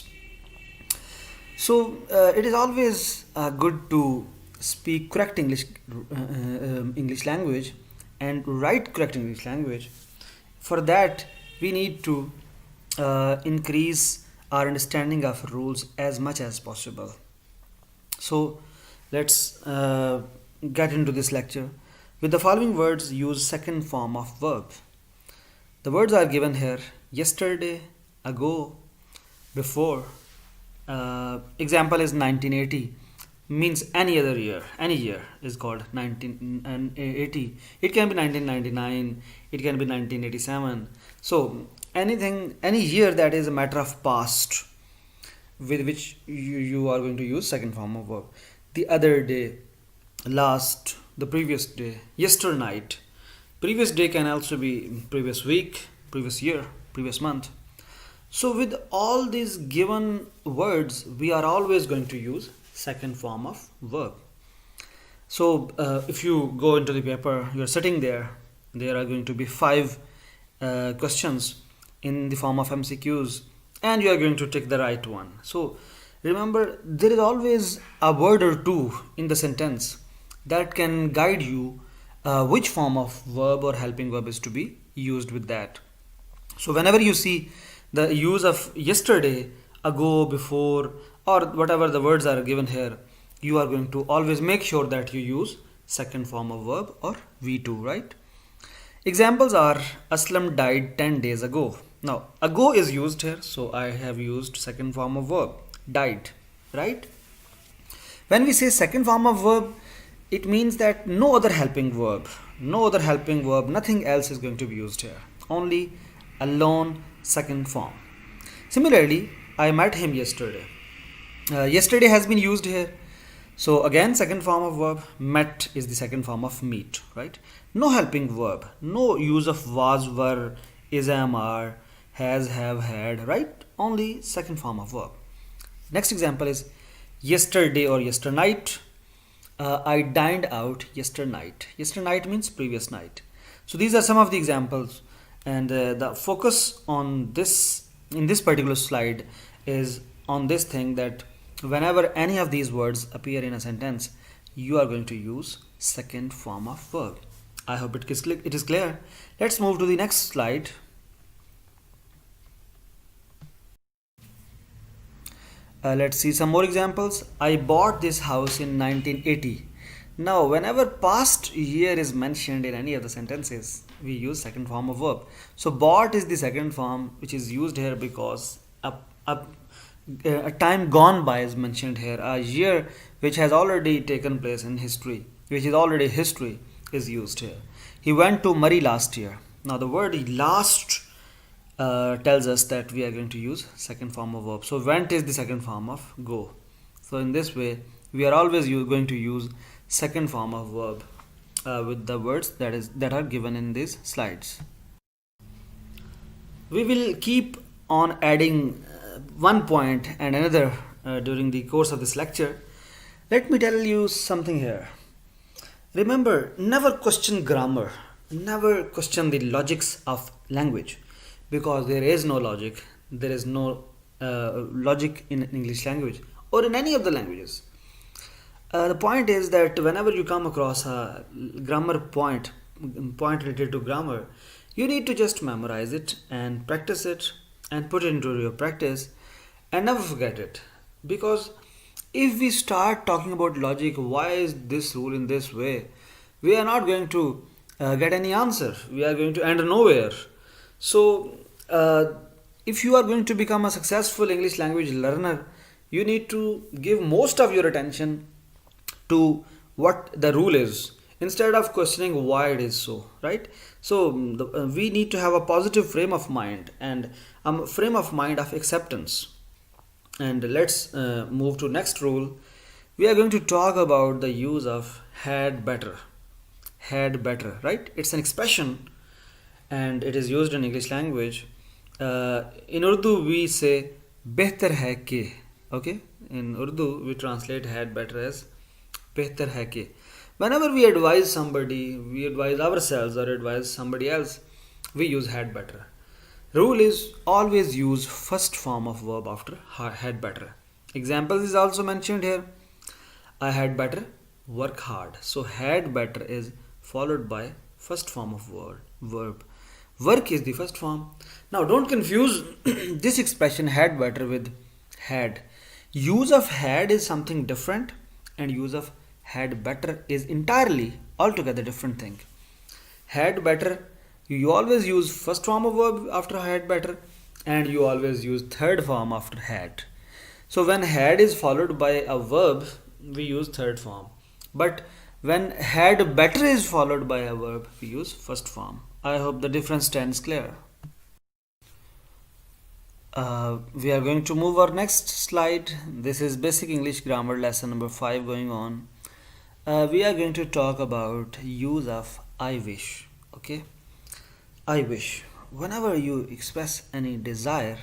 So it is always good to speak correct English language and write correct English language. For that we need to increase our understanding of rules as much as possible. So let's get into this lecture. With the following words, use second form of verb. The words are given here: yesterday, ago, before. Example is 1980, means any other year. Any year is called 1980. It can be 1999, it can be 1987. So anything, any year that is a matter of past, with which you are going to use second form of verb. The other day, last, the previous day, yesternight. Previous day can also be previous week, previous year, previous month. So with all these given words, we are always going to use second form of verb. So if you go into the paper, you're sitting there, there are going to be 5 questions in the form of MCQs, and you are going to take the right one. So remember, there is always a word or two in the sentence that can guide you which form of verb or helping verb is to be used with that. So whenever you see the use of yesterday, ago, before, or whatever the words are given here, you are going to always make sure that you use second form of verb or V2, right? Examples are: Aslam died 10 days ago. Now, ago is used here, so I have used second form of verb, died, right? When we say second form of verb, it means that no other helping verb, nothing else is going to be used here. Only alone second form. Similarly, I met him yesterday. Yesterday has been used here. So again, second form of verb. Met is the second form of meet, right? No helping verb, no use of was, were, is, am, are, has, have, had, right? Only second form of verb. Next example is yesterday or yesternight. I dined out yesternight. Yesternight means previous night. So these are some of the examples, and the focus on this in this particular slide is on this thing, that whenever any of these words appear in a sentence, you are going to use second form of verb. I hope it is clear. Let's move to the next slide. Let's see some more examples. I bought this house in 1980. Now, whenever past year is mentioned in any of the sentences, we use second form of verb. So, bought is the second form which is used here because a time gone by is mentioned here. A year which has already taken place in history, which is already history, is used here. He went to Murray last year. Now, the word last tells us that we are going to use second form of verb. So went is the second form of go. So in this way, we are always going to use second form of verb with the words that are given in these slides. We will keep on adding one point and another during the course of this lecture. Let me tell you something here. Remember, never question grammar, never question the logics of language, because there is no logic, there is no logic in English language or in any of the languages. The point is that whenever you come across a grammar point related to grammar, you need to just memorize it and practice it and put it into your practice and never forget it. Because if we start talking about logic, why is this rule in this way, we are not going to get any answer. We are going to end nowhere. So, if you are going to become a successful English language learner, you need to give most of your attention to what the rule is instead of questioning why it is so, right? So, we need to have a positive frame of mind and a frame of mind of acceptance. And let's move to next rule. We are going to talk about the use of had better. Had better, right? It's an expression and it is used in English language. In Urdu we say behtar hai ke. Okay, in Urdu we translate had better as behtar hai ke. Whenever we advise somebody, we advise ourselves or advise somebody else, we use had better. Rule is always use first form of verb after had better. Examples is also mentioned here. I had better work hard. So had better is followed by first form of verb. Work is the first form. Now don't confuse this expression had better with had. Use of had is something different, and use of had better is entirely altogether different thing. Had better, you always use first form of verb after had better, and you always use third form after had. So when had is followed by a verb, we use third form. But when had better is followed by a verb, we use first form. I hope the difference stands clear. We are going to move our next slide. This is basic English grammar lesson number 5 going on. We are going to talk about use of I wish. Okay, I wish. Whenever you express any desire,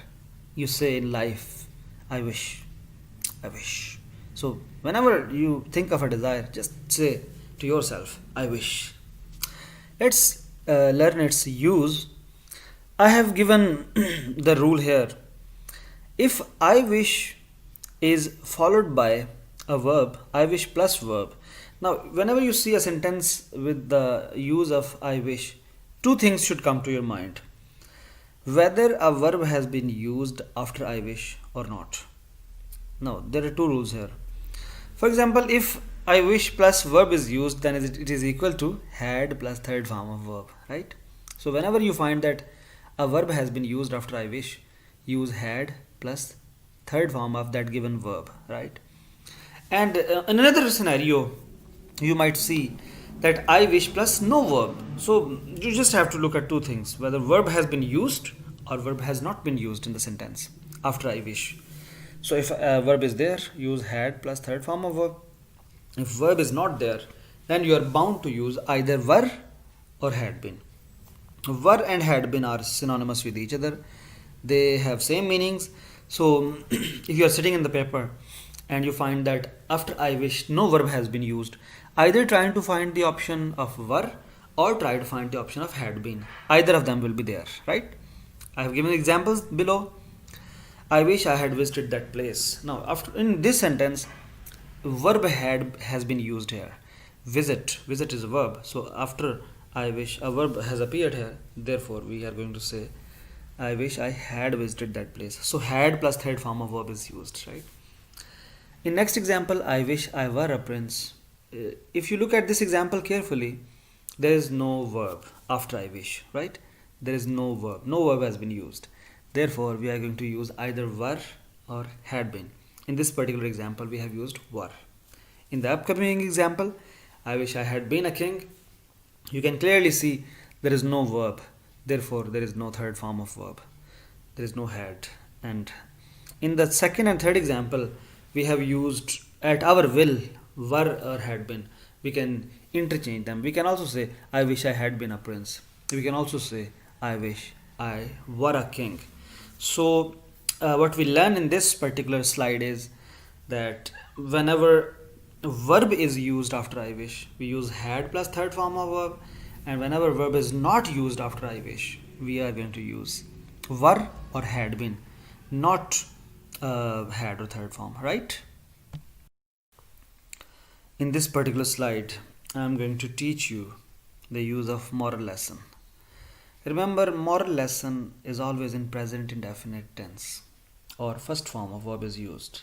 you say in life, I wish, I wish. So whenever you think of a desire, just say to yourself, I wish. Let's learn its use. I have given the rule here. If I wish is followed by a verb, I wish plus verb. Now, whenever you see a sentence with the use of I wish, two things should come to your mind: whether a verb has been used after I wish or not. Now, there are two rules here. For example, if I wish plus verb is used, then it is equal to had plus third form of verb, right? So, whenever you find that a verb has been used after I wish, use had plus third form of that given verb, right? And in another scenario, you might see that I wish plus no verb. So you just have to look at two things: whether verb has been used or verb has not been used in the sentence after I wish. So if a verb is there, use had plus third form of verb. If verb is not there, then you are bound to use either were or had been. Were and had been are synonymous with each other. They have same meanings. So if you are sitting in the paper and you find that after I wish no verb has been used, either trying to find the option of were or try to find the option of had been. Either of them will be there, right? I have given examples below. I wish I had visited that place. Now, after in this sentence, verb had has been used here. Visit is a verb. So after I wish, a verb has appeared here. Therefore, we are going to say I wish I had visited that place. So had plus third form of verb is used, right? In next example, I wish I were a prince. If you look at this example carefully, there is no verb after I wish, right? There is no verb. No verb has been used. Therefore, we are going to use either were or had been. In this particular example, we have used were. In the upcoming example, I wish I had been a king. You can clearly see there is no verb. Therefore, there is no third form of verb. There is no had. And in the second and third example, we have used at our will were or had been. We can interchange them. We can also say, I wish I had been a prince. We can also say, I wish I were a king. So, what we learn in this particular slide is that whenever verb is used after I wish, we use had plus third form of verb, and whenever verb is not used after I wish, we are going to use were or had been, not had or third form, right? In this particular slide, I am going to teach you the use of moral lesson. Remember, moral lesson is always in present indefinite tense, or first form of verb is used.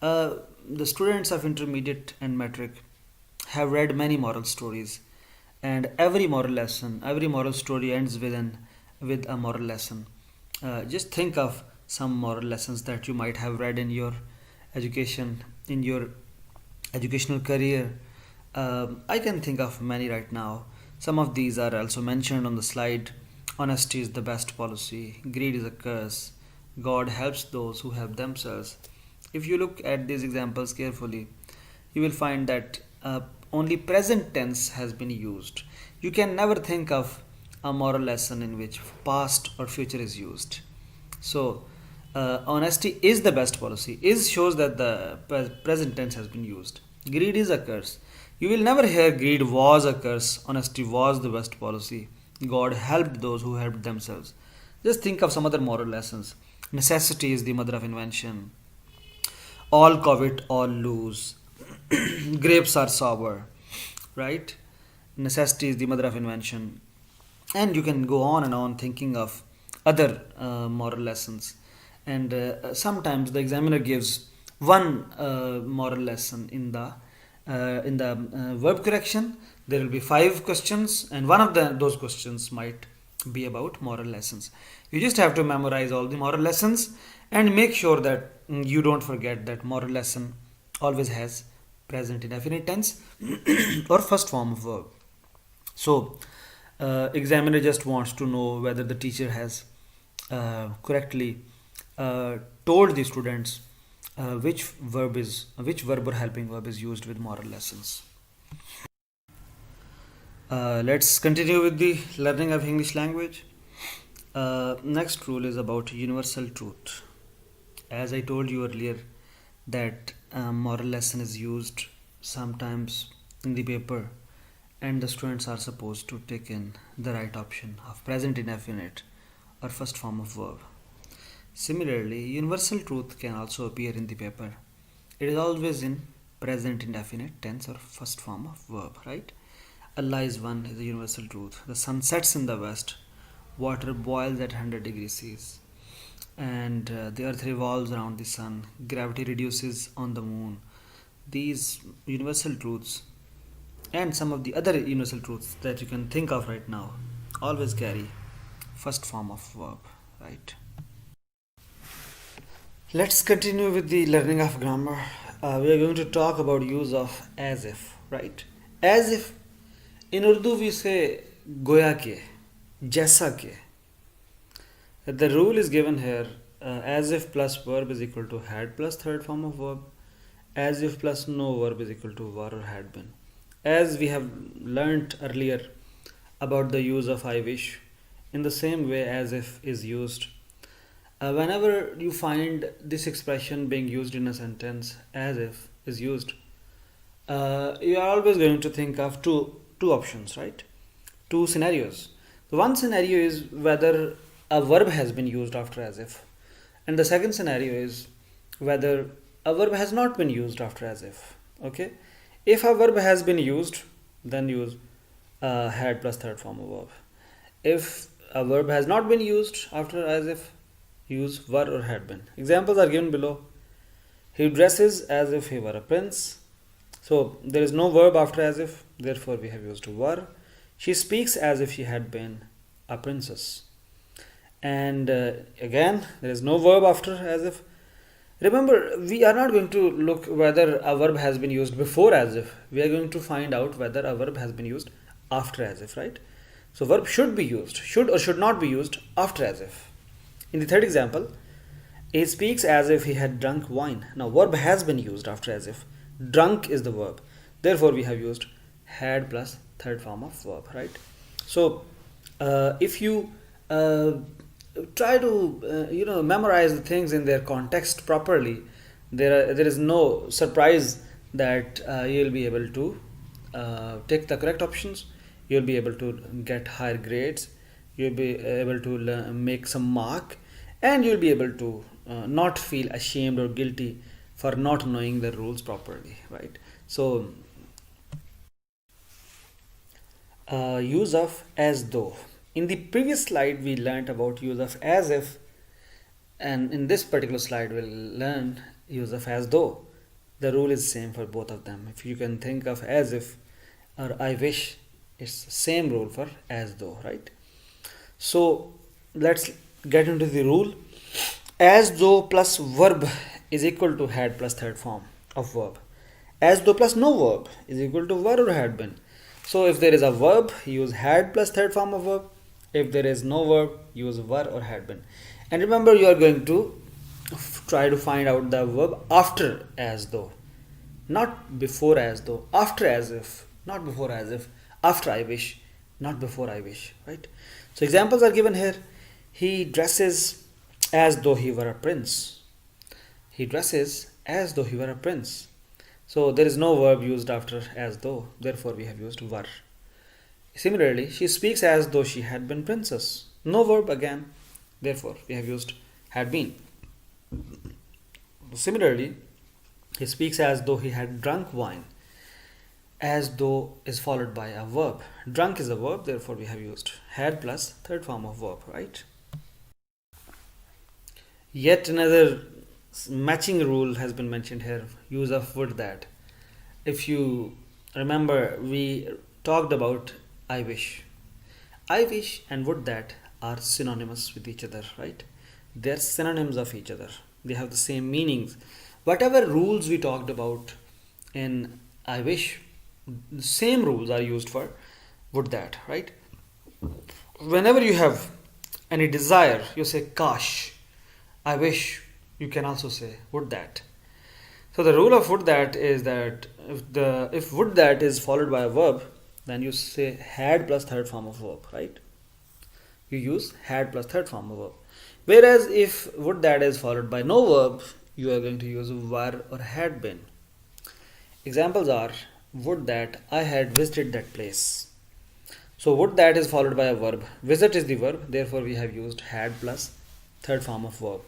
The students of intermediate and metric have read many moral stories, and every moral story ends with a moral lesson. Just think of some moral lessons that you might have read in your education, in your educational career. I can think of many right now. Some of these are also mentioned on the slide. Honesty is the best policy. Greed is a curse. God helps those who help themselves. If you look at these examples carefully, you will find that only present tense has been used. You can never think of a moral lesson in which past or future is used. So, honesty is the best policy. Is shows that the present tense has been used. Greed is a curse. You will never hear greed was a curse. Honesty was the best policy. God helped those who helped themselves. Just think of some other moral lessons. Necessity is the mother of invention. All covet, all lose. Grapes are sour, right? Necessity is the mother of invention. And you can go on and on thinking of other moral lessons. And sometimes the examiner gives one moral lesson in the verb correction. There will be 5 questions, and one of those questions might be about moral lessons. You just have to memorize all the moral lessons and make sure that you don't forget that moral lesson always has present indefinite tense or first form of verb. So, examiner just wants to know whether the teacher has correctly told the students which verb or helping verb is used with moral lessons. Let's continue with the learning of English language. Next rule is about universal truth. As I told you earlier, that moral lesson is used sometimes in the paper, and the students are supposed to take in the right option of present indefinite or first form of verb. Similarly, universal truth can also appear in the paper. It is always in present indefinite tense or first form of verb, right? Allah is one is a universal truth. The sun sets in the west, water boils at 100 degrees C, and the earth revolves around the sun, gravity reduces on the moon. These universal truths and some of the other universal truths that you can think of right now always carry first form of verb, right? Let's continue with the learning of grammar. We are going to talk about use of as if, right? As if in Urdu we say goya ke, jaisa ke. The rule is given here, as if plus verb is equal to had plus third form of verb, as if plus no verb is equal to were or had been. As we have learnt earlier about the use of I wish, in the same way as if is used. Whenever you find this expression being used in a sentence, as if is used, you are always going to think of two options, right? Two scenarios. The one scenario is whether a verb has been used after as if, and the second scenario is whether a verb has not been used after as if. Okay, if a verb has been used, then use had plus third form of verb. If a verb has not been used after as if, use were or had been. Examples are given below. He dresses as if he were a prince. So there is no verb after as if, therefore we have used were. She speaks as if she had been a princess. And again, there is no verb after as if. Remember, we are not going to look whether a verb has been used before as if. We are going to find out whether a verb has been used after as if, right? So verb should be used, should or should not be used after as if. In the third example, he speaks as if he had drunk wine. Now verb has been used after as if. Drunk is the verb. Therefore we have used had plus third form of verb, right? So if you try to memorize the things in their context properly, there is no surprise that you'll be able to take the correct options. You'll be able to get higher grades. You'll be able to make some mark, and you'll be able to not feel ashamed or guilty for not knowing the rules properly, right? So use of as though. In the previous slide we learnt about use of as if, and in this particular slide we'll learn use of as though. The rule is same for both of them. If you can think of as if or I wish, it's the same rule for as though, right? So let's get into the rule. As though plus verb is equal to had plus third form of verb. As though plus no verb is equal to were or had been. So if there is a verb, use had plus third form of verb. If there is no verb, use were or had been. And remember, you are going to try to find out the verb after as though, not before as though. After as if, not before as if. After I wish, not before I wish, right? So examples are given here. He dresses as though he were a prince. He dresses as though he were a prince. So there is no verb used after as though, therefore we have used were. Similarly, she speaks as though she had been princess. No verb again, therefore we have used had been. Similarly, he speaks as though he had drunk wine. as though is followed by a verb. Drunk is a verb, therefore we have used had plus third form of verb, right? Yet another matching rule has been mentioned here, use of would that. If you remember, we talked about I wish. I wish and would that are synonymous with each other, right? They're synonyms of each other. They have the same meanings. Whatever rules we talked about in I wish, the same rules are used for would that, right? Whenever you have any desire, you say kash, I wish. You can also say would that. So the rule of would that is that if would that is followed by a verb, then you say had plus third form of verb, right? You use had plus third form of verb. Whereas if would that is followed by no verb, you are going to use were or had been. Examples are would that I had visited that place. So would that is followed by a verb. Visit is the verb, therefore we have used had plus third form of verb.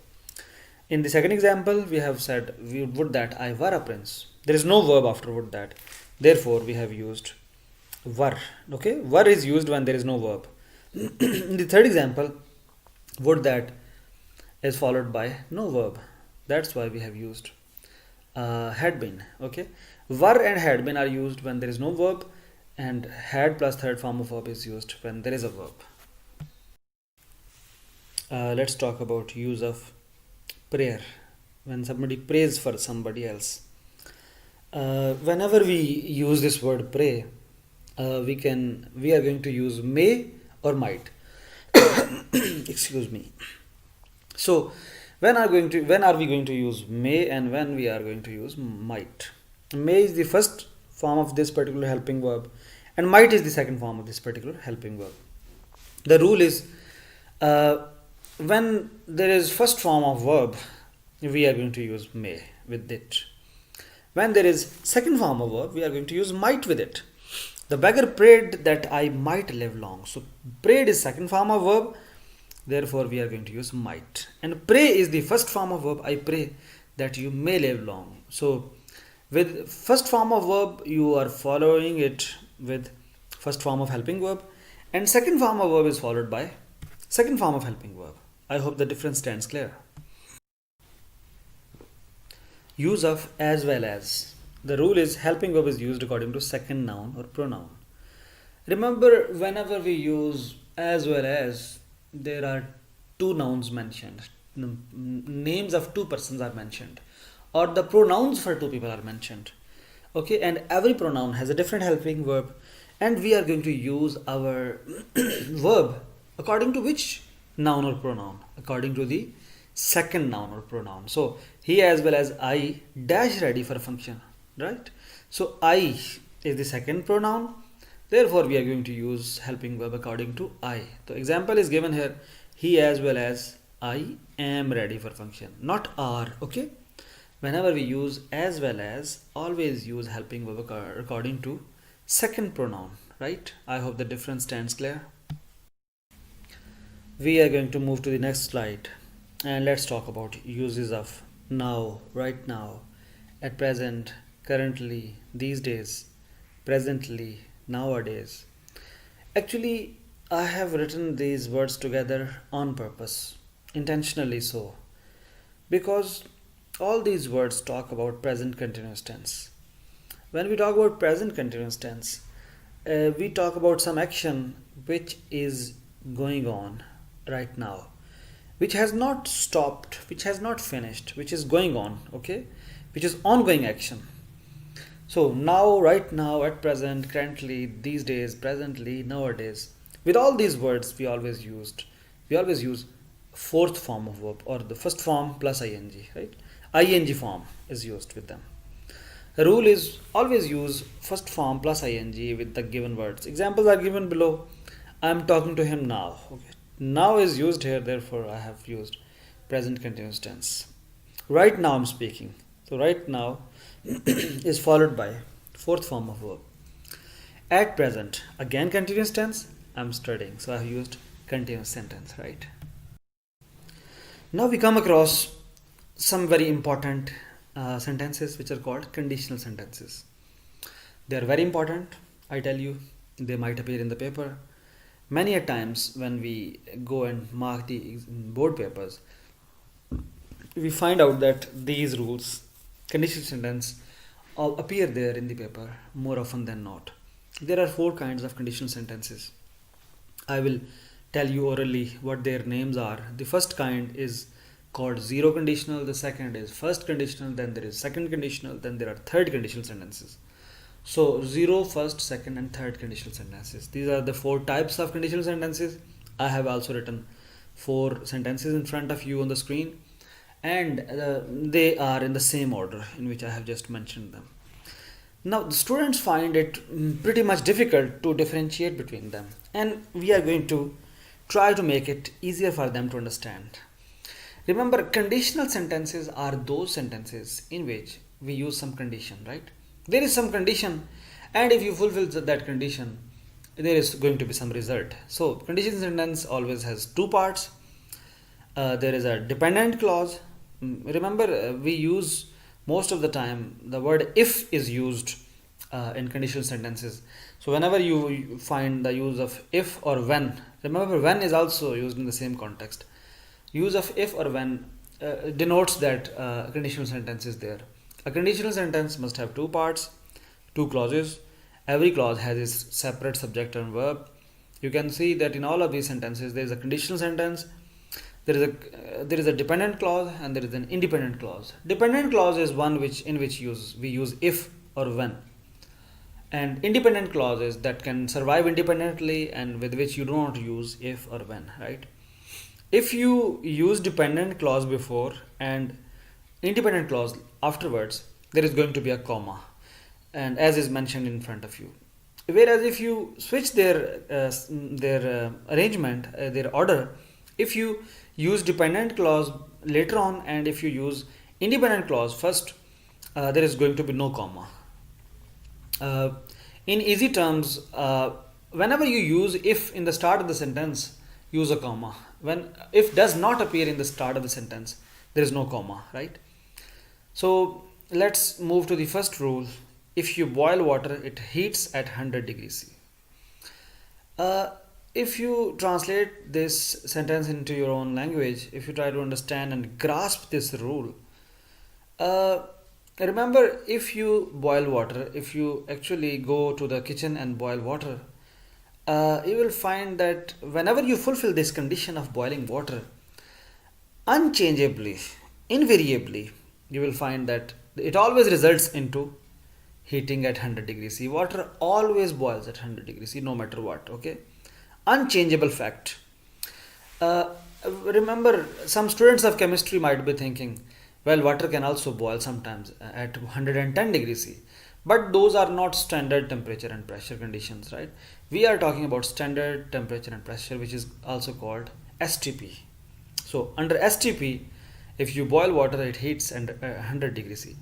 In the second example, we have said would that I were a prince. There is no verb after would that, therefore we have used were. Okay, were is used when there is no verb. In the third example, would that is followed by no verb. That's why we have used had been. Okay, were and had been are used when there is no verb, and had plus third form of verb is used when there is a verb. Let's talk about use of prayer. When somebody prays for somebody else, whenever we use this word pray, we are going to use may or might. Excuse me. So when are we going to use may and when we are going to use might? May is the first form of this particular helping verb, and might is the second form of this particular helping verb. The rule is when there is first form of verb, we are going to use may with it. When there is second form of verb, we are going to use might with it. The beggar prayed that I might live long. So prayed is second form of verb, therefore we are going to use might. And pray is the first form of verb. I pray that you may live long. So with first form of verb, you are following it with first form of helping verb, and second form of verb is followed by second form of helping verb. I hope the difference stands clear. Use of as well as. The rule is helping verb is used according to second noun or pronoun. Remember, whenever we use as well as, there are two nouns mentioned. Names of two persons are mentioned, or the pronouns for two people are mentioned. Okay, and every pronoun has a different helping verb, and we are going to use our verb according to which noun or pronoun? According to the second noun or pronoun. So he as well as I dash ready for a function, right? So I is the second pronoun, therefore we are going to use helping verb according to I. The example is given here, he as well as I am ready for function, not are. Okay, whenever we use as well as, always use helping verb according to second pronoun, right? I hope the difference stands clear. We are going to move to the next slide, and let's talk about uses of now, right now, at present, currently, these days, presently, nowadays. Actually, I have written these words together on purpose, intentionally so, because all these words talk about present continuous tense. When we talk about present continuous tense, we talk about some action which is going on right now, which has not stopped, which has not finished, which is going on, okay, which is ongoing action. So now, right now, at present, currently, these days, presently, nowadays, with all these words we always use fourth form of verb, or the first form plus ing, right? Ing form is used with them. The rule is always use first form plus ing with the given words. Examples are given below. I am talking to him now. Okay. Now is used here, therefore I have used present continuous tense. Right now I'm speaking. So right now is followed by fourth form of verb. At present, again continuous tense, I'm studying. So I have used continuous sentence, right? Now we come across some very important sentences which are called conditional sentences. They are very important, I tell you. They might appear in the paper many a times. When we go and mark the board papers, we find out that these rules, conditional sentence, all appear there in the paper more often than not. There are four kinds of conditional sentences. I will tell you orally what their names are. The first kind is called zero conditional, the second is first conditional, then there is second conditional, then there are third conditional sentences. So, zero, first, second, and third conditional sentences. These are the four types of conditional sentences. I have also written four sentences in front of you on the screen, and they are in the same order in which I have just mentioned them. Now, the students find it pretty much difficult to differentiate between them, and we are going to try to make it easier for them to understand. Remember, conditional sentences are those sentences in which we use some condition, right? There is some condition, and if you fulfill that condition, there is going to be some result. So, conditional sentence always has two parts. There is a dependent clause. Remember, we use most of the time the word if is used in conditional sentences. So, whenever you find the use of if or when, remember when is also used in the same context. Use of if or when denotes that conditional sentence is there. A conditional sentence must have two parts, two clauses. Every clause has its separate subject and verb. You can see that in all of these sentences there is a conditional sentence, there is a dependent clause, and there is an independent clause. Dependent clause is one in which we use if or when, and independent clauses that can survive independently and with which you do not use if or when, right? If you use dependent clause before and independent clause afterwards, there is going to be a comma, and as is mentioned in front of you. Whereas if you switch their arrangement, their order, if you use dependent clause later on and if you use independent clause first, there is going to be no comma. In easy terms, whenever you use if in the start of the sentence, use a comma. When if does not appear in the start of the sentence, there is no comma, right? So let's move to the first rule. If you boil water, it heats at 100 degrees C. If you translate this sentence into your own language, if you try to understand and grasp this rule, remember, if you boil water, if you actually go to the kitchen and boil water, you will find that whenever you fulfill this condition of boiling water, unchangeably, invariably, you will find that it always results into heating at 100 degrees C. Water always boils at 100 degrees C, no matter what, okay? Unchangeable fact. Remember, some students of chemistry might be thinking, well, water can also boil sometimes at 110 degrees C. But those are not standard temperature and pressure conditions, right? We are talking about standard temperature and pressure, which is also called STP. So under STP, if you boil water, it heats at 100 degrees C.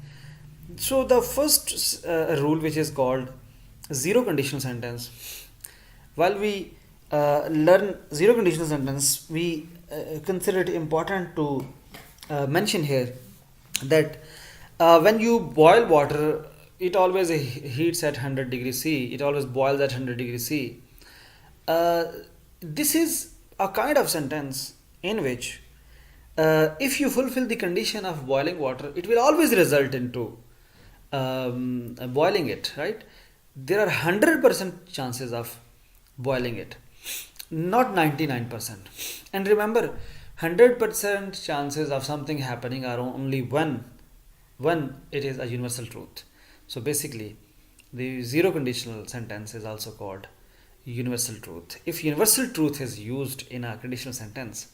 So the first rule, which is called zero conditional sentence, while we learn zero conditional sentence, we consider it important to mention here that when you boil water, it always heats at 100 degrees C. It always boils at 100 degrees C. This is a kind of sentence in which if you fulfill the condition of boiling water, it will always result into boiling it, right? There are 100% chances of boiling it, not 99%. And remember, 100% chances of something happening are only when it is a universal truth. So basically, the zero conditional sentence is also called universal truth. If universal truth is used in a conditional sentence,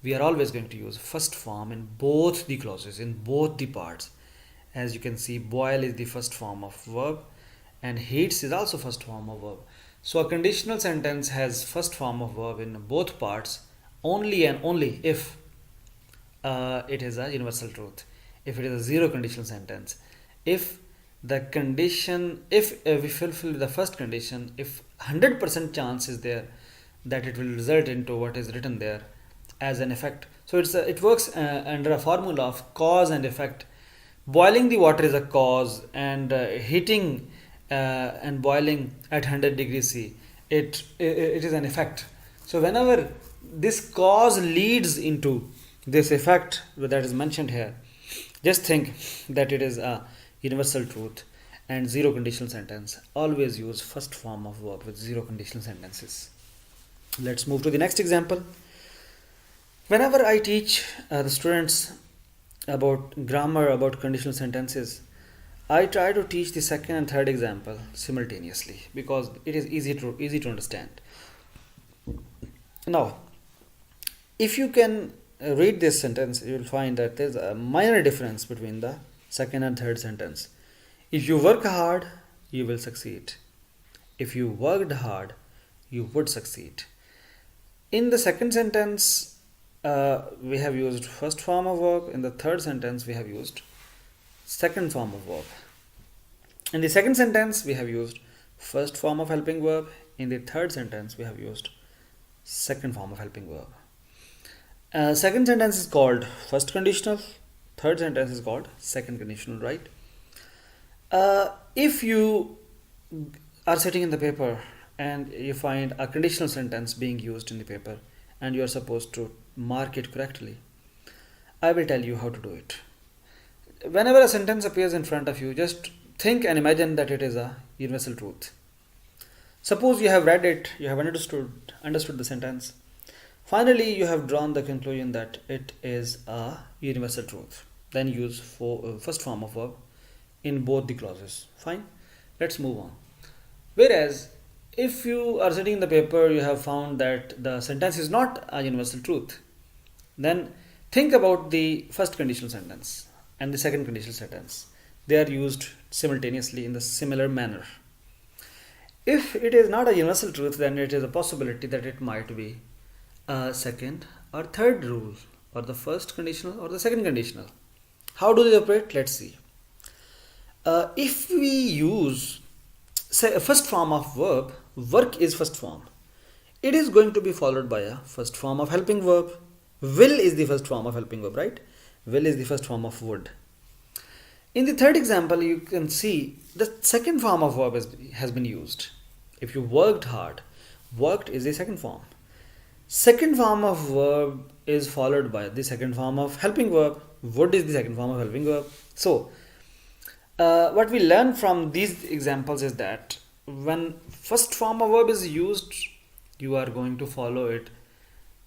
we are always going to use first form in both the clauses, in both the parts. As you can see, boil is the first form of verb and heats is also first form of verb. So a conditional sentence has first form of verb in both parts only and only if it is a universal truth. If it is a zero conditional sentence, if the condition, if we fulfill the first condition, if 100% chance is there that it will result into what is written there as an effect. So it works under a formula of cause and effect. Boiling the water is a cause, and heating and boiling at 100 degrees C, it is an effect. So whenever this cause leads into this effect that is mentioned here, just think that it is a universal truth. And zero conditional sentence, always use first form of verb with zero conditional sentences. Let's move to the next example. Whenever I teach the students about grammar, about conditional sentences, I try to teach the second and third example simultaneously because it is easy to understand. Now, if you can read this sentence, you will find that there is a minor difference between the second and third sentence. If you work hard, you will succeed. If you worked hard, you would succeed. In the second sentence, we have used first form of verb. In the third sentence, we have used second form of verb. In the second sentence, we have used first form of helping verb. In the third sentence, we have used second form of helping verb. Second sentence is called first conditional. Third sentence is called second conditional, right? If you are sitting in the paper and you find a conditional sentence being used in the paper and you are supposed to mark it correctly, I will tell you how to do it. Whenever a sentence appears in front of you, just think and imagine that it is a universal truth. Suppose you have read it, you have understood the sentence. Finally, you have drawn the conclusion that it is a universal truth. Then use first form of verb in both the clauses. Fine. Let's move on. Whereas, if you are sitting in the paper, you have found that the sentence is not a universal truth, then think about the first conditional sentence and the second conditional sentence. They are used simultaneously in the similar manner. If it is not a universal truth, then it is a possibility that it might be a second or third rule, or the first conditional or the second conditional. How do they operate? Let's see. If we use say a first form of verb, work is first form. It is going to be followed by a first form of helping verb. Will is the first form of helping verb, right? Will is the first form of would. In the third example, you can see the second form of verb has been used. If you worked hard, worked is the second form. Second form of verb is followed by the second form of helping verb. Would is the second form of helping verb. So, what we learn from these examples is that when first form of verb is used, you are going to follow it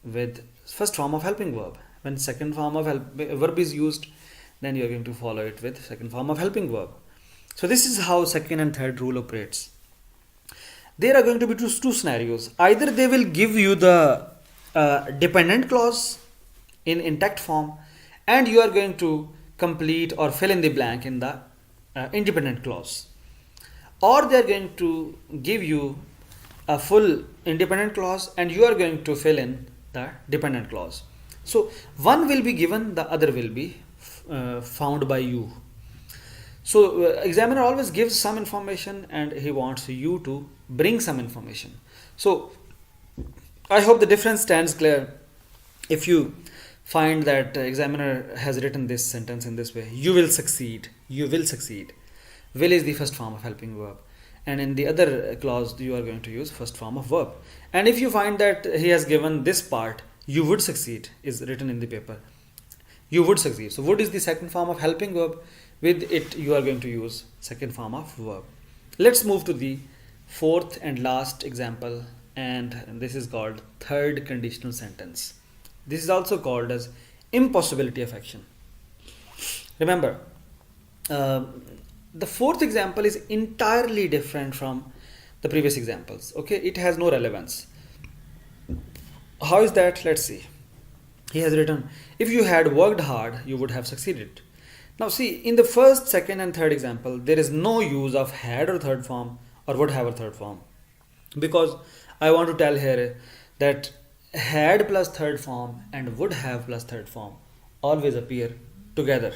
with first form of helping verb. When second form of verb is used, then you are going to follow it with second form of helping verb. So this is how second and third rule operates. There are going to be two scenarios. Either they will give you the dependent clause in intact form, and you are going to complete or fill in the blank in the independent clause, or they are going to give you a full independent clause and you are going to fill in the dependent clause. So one will be given, the other will be found by you. So examiner always gives some information and he wants you to bring some information. So I hope the difference stands clear. If you find that examiner has written this sentence in this way, you will succeed, you will succeed. Will is the first form of helping verb, and in the other clause you are going to use first form of verb. And if you find that he has given this part, you would succeed, is written in the paper, you would succeed. So would is the second form of helping verb. With it you are going to use second form of verb. Let's move to the fourth and last example, and this is called third conditional sentence. This is also called as impossibility of action. Remember, the fourth example is entirely different from the previous examples. Okay, it has no relevance. How is that? Let's see. He has written, if you had worked hard, you would have succeeded. Now see, in the first, second and third example, there is no use of had or third form or would have or third form, because I want to tell here that had plus third form and would have plus third form always appear together.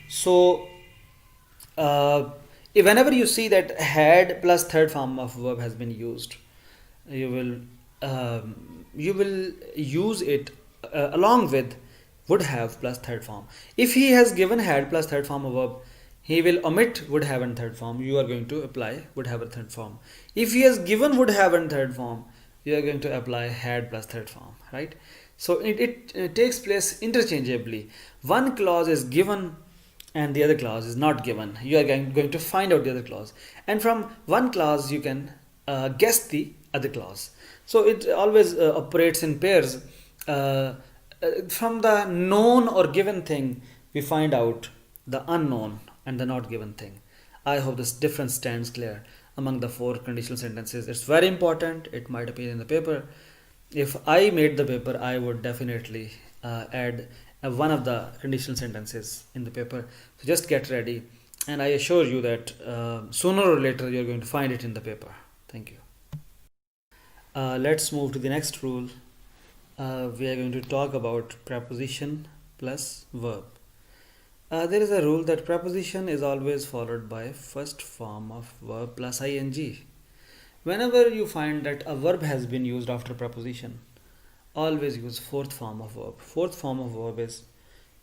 So whenever you see that had plus third form of verb has been used, you will use it along with would have plus third form. If he has given had plus third form of verb, He will omit would have in third form. You are going to apply would have in third form. If he has given would have in third form, you are going to apply had plus third form, right? So it takes place interchangeably. One clause is given and the other clause is not given. You are going to find out the other clause, and from one clause you can guess the other clause. So it always operates in pairs. From the known or given thing, we find out the unknown and the not given thing. I hope this difference stands clear among the four conditional sentences. It's very important. It might appear in the paper. If I made the paper, I would definitely add one of the conditional sentences in the paper. So just get ready, and I assure you that sooner or later you're going to find it in the paper. Thank you. Let's move to the next rule. We are going to talk about preposition plus verb. There is a rule that preposition is always followed by first form of verb plus ing. Whenever you find that a verb has been used after preposition, always use fourth form of verb. Fourth form of verb is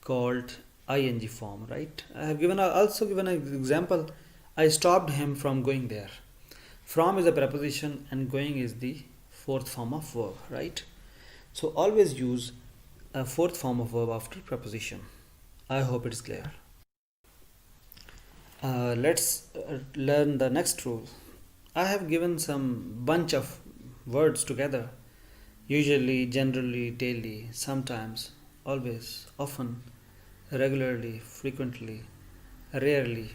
called ing form, right? I have also given an example. I stopped him from going there. From is a preposition and going is the fourth form of verb, right? So always use a fourth form of verb after preposition. I hope it is clear. Let's learn the next rule. I have given some bunch of words together. Usually, generally, daily, sometimes, always, often, regularly, frequently, rarely.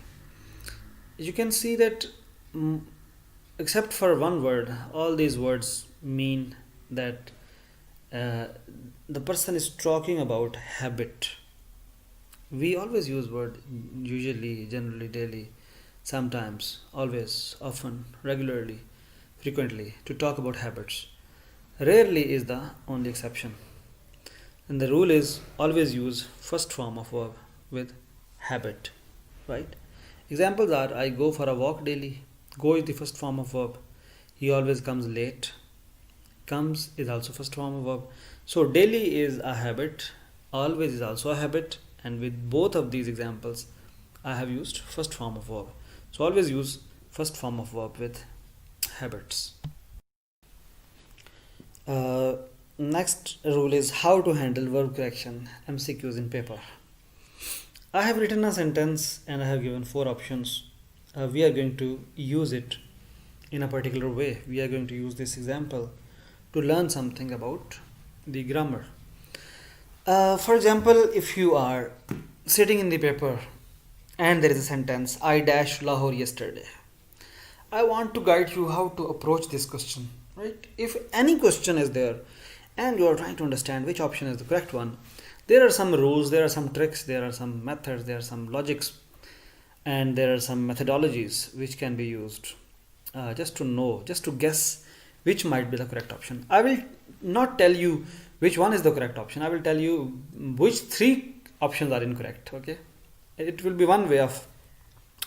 You can see that except for one word, all these words mean that the person is talking about habit. We always use word usually, generally, daily, sometimes, always, often, regularly, frequently to talk about habits. Rarely is the only exception. And the rule is always use first form of verb with habit, right? Examples are I go for a walk daily. Go is the first form of verb. He always comes late. Comes is also first form of verb. So daily is a habit. Always is also a habit. And with both of these examples, I have used first form of verb. So always use first form of verb with habits. Next rule is how to handle verb correction MCQs in paper. I have written a sentence and I have given four options. We are going to use it in a particular way. We are going to use this example to learn something about the grammar. For example, if you are sitting in the paper and there is a sentence, I dashed Lahore yesterday. I want to guide you how to approach this question, right? If any question is there and you are trying to understand which option is the correct one, there are some rules, there are some tricks, there are some methods, there are some logics, and there are some methodologies which can be used just to know, just to guess which might be the correct option. I will not tell you which one is the correct option. I will tell you which three options are incorrect. Okay, it will be one way of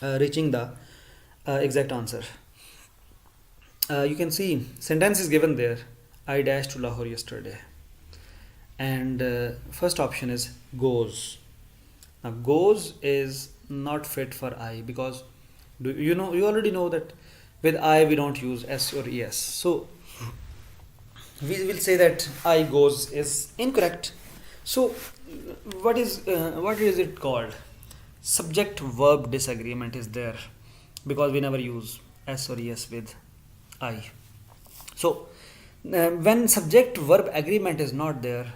reaching the exact answer. You can see sentence is given there. I dashed to Lahore yesterday, and first option is goes. Now goes is not fit for I because you already know that with I we don't use S or ES. So we will say that I goes is incorrect. So what is it called? Subject verb disagreement is there because we never use S or ES with I. So when subject verb agreement is not there,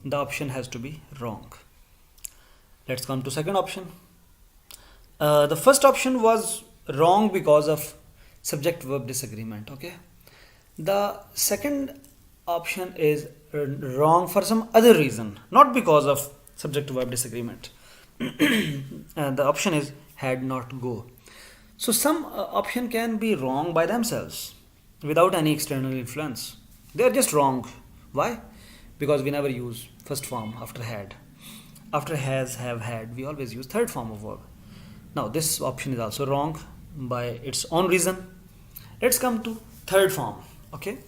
the option has to be wrong. Let's come to second option. The first option was wrong because of subject verb disagreement. Okay, the second option is wrong for some other reason, not because of subject verb disagreement. And the option is had not go. So some option can be wrong by themselves without any external influence. They are just wrong. Why? Because we never use first form after had. After has, have, had, we always use third form of verb. Now this option is also wrong by its own reason. Let's come to third form. Okay.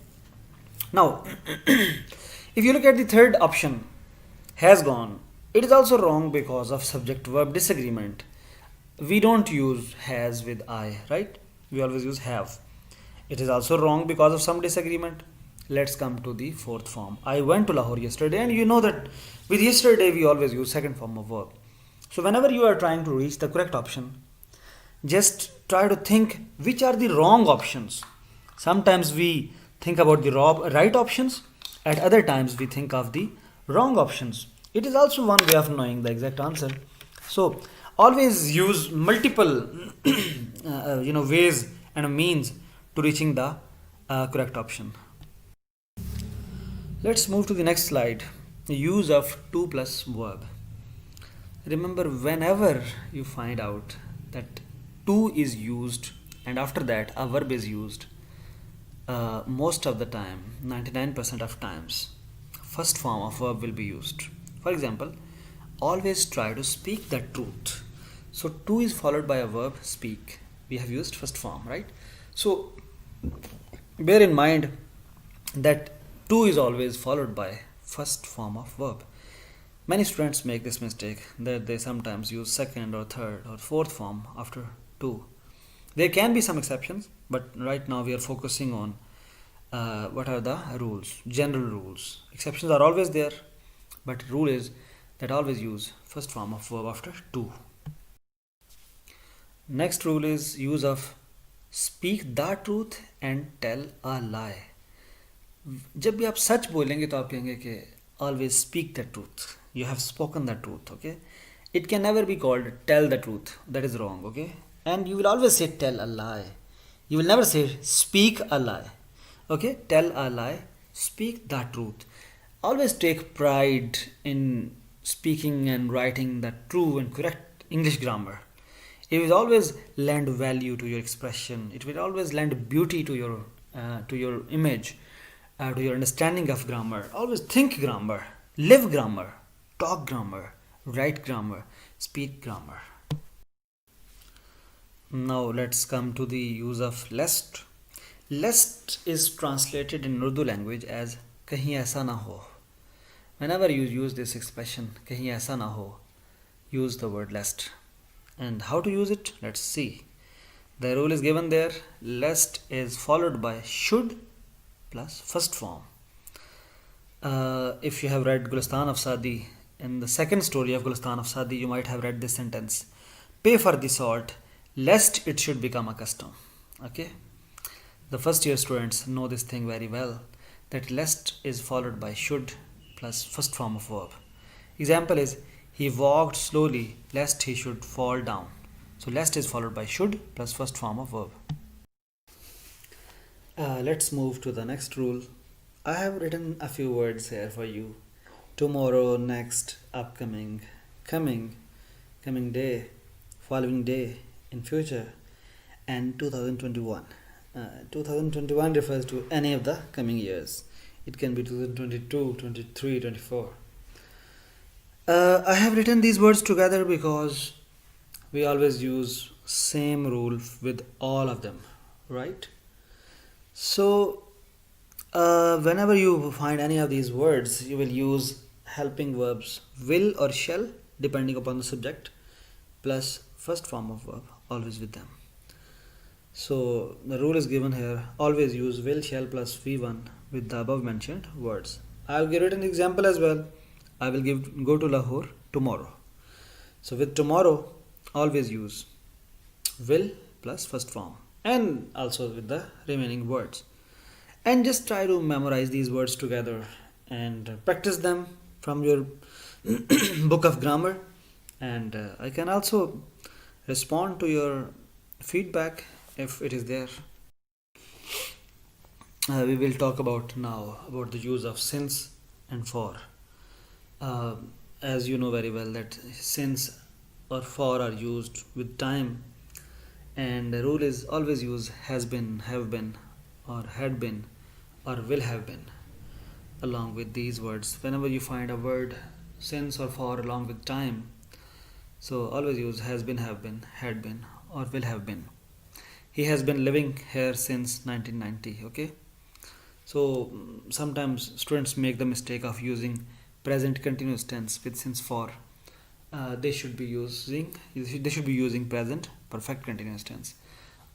Now, if you look at the third option, has gone, it is also wrong because of subject verb disagreement. we don't use has with I, right? We always use have. It is also wrong because of some disagreement. Let's come to the fourth form. I went to Lahore yesterday, and you know that with yesterday we always use second form of verb. So whenever you are trying to reach the correct option, just try to think which are the wrong options. Sometimes we think about the right options, at other times we think of the wrong options. It is also one way of knowing the exact answer. So always use multiple ways and means to reaching the correct option. Let's move to the next slide. Use of to plus verb. Remember, whenever you find out that to is used and after that a verb is used, most of the time, 99% of times, first form of verb will be used. For example, always try to speak the truth. So to is followed by a verb speak. We have used first form, right? So bear in mind that to is always followed by first form of verb. Many students make this mistake that they sometimes use second or third or fourth form after to. There can be some exceptions, but right now we are focusing on what are the rules, general rules. Exceptions are always there, but rule is that always use first form of verb after to. Next rule is use of speak the truth and tell a lie. जब भी आप सच बोलेंगे तो आप कहेंगे कि always speak the truth. You have spoken the truth, okay? It can never be called tell the truth. That is wrong, okay? And you will always say tell a lie. You will never say speak a lie. Okay? Tell a lie, speak the truth. Always take pride in speaking and writing the true and correct English grammar. It will always lend value to your expression. It will always lend beauty to your image, to your understanding of grammar. Always think grammar, live grammar, talk grammar, write grammar, speak grammar. Now let's come to the use of lest. Lest is translated in Urdu language as kahin aisa na ho. Whenever you use this expression kahin aisa na ho, use the word lest. And how to use it? Let's see. The rule is given there. Lest is followed by should plus first form. If you have read Gulistan of Saadi, in the second story of Gulistan of Saadi, you might have read this sentence: pay for the salt, lest it should become a custom. Okay? The first year students know this thing very well, that lest is followed by should plus first form of verb. Example is, he walked slowly lest he should fall down. So lest is followed by should plus first form of verb. Let's move to the next rule. I have written a few words here for you. Tomorrow, next, upcoming, coming, coming day, following day, in future, and 2021. 2021 refers to any of the coming years. It can be 2022, 23, 24. I have written these words together because we always use same rule with all of them, right? So whenever you find any of these words, you will use helping verbs will or shall depending upon the subject plus first form of verb, always with them. So the rule is given here: always use will, shall plus V1 with the above mentioned words. I will give it an example as well. I will go to Lahore tomorrow. So with tomorrow, always use will plus first form and also with the remaining words. And just try to memorize these words together and practice them from your book of grammar. And I can also respond to your feedback if it is there. We will talk about now about the use of since and for. As you know very well that since or for are used with time, and the rule is always use has been, have been, or had been, or will have been along with these words whenever you find a word since or for along with time. So always use has been, have been, had been, or will have been. He has been living here since 1990. Okay, so sometimes students make the mistake of using present continuous tense with since for, they should be using present perfect continuous tense,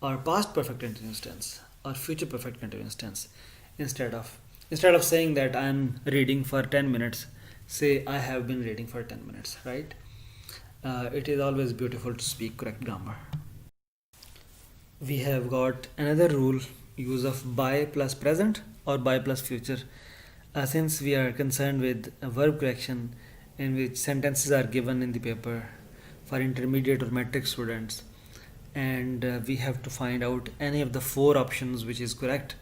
or past perfect continuous tense, or future perfect continuous tense. Instead of saying that I'm reading for 10 minutes, say I have been reading for 10 minutes, right? It is always beautiful to speak correct grammar. We have got another rule, use of by plus present or by plus future. Since we are concerned with a verb correction in which sentences are given in the paper for intermediate or metric students, and we have to find out any of the four options which is correct,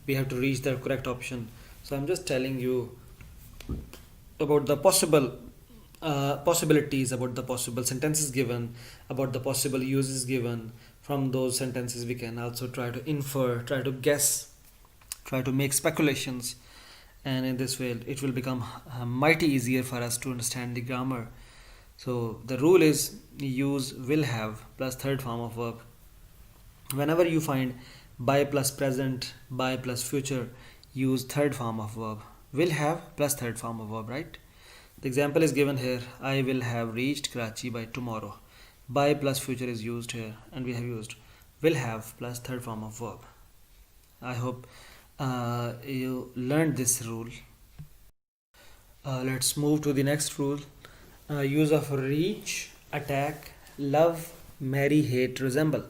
we have to reach the correct option. So I'm just telling you about the possibilities, about the possible sentences given, about the possible uses given. From those sentences we can also try to infer, try to guess, try to make speculations, and in this way it will become mighty easier for us to understand the grammar. So the rule is use will have plus third form of verb. Whenever you find by plus present, by plus future, use third form of verb. Will have plus third form of verb, right? The example is given here. I will have reached Karachi by tomorrow. By plus future is used here, and we have used will have plus third form of verb. I hope you learned this rule. Let's move to the next rule. Use of reach, attack, love, marry, hate, resemble.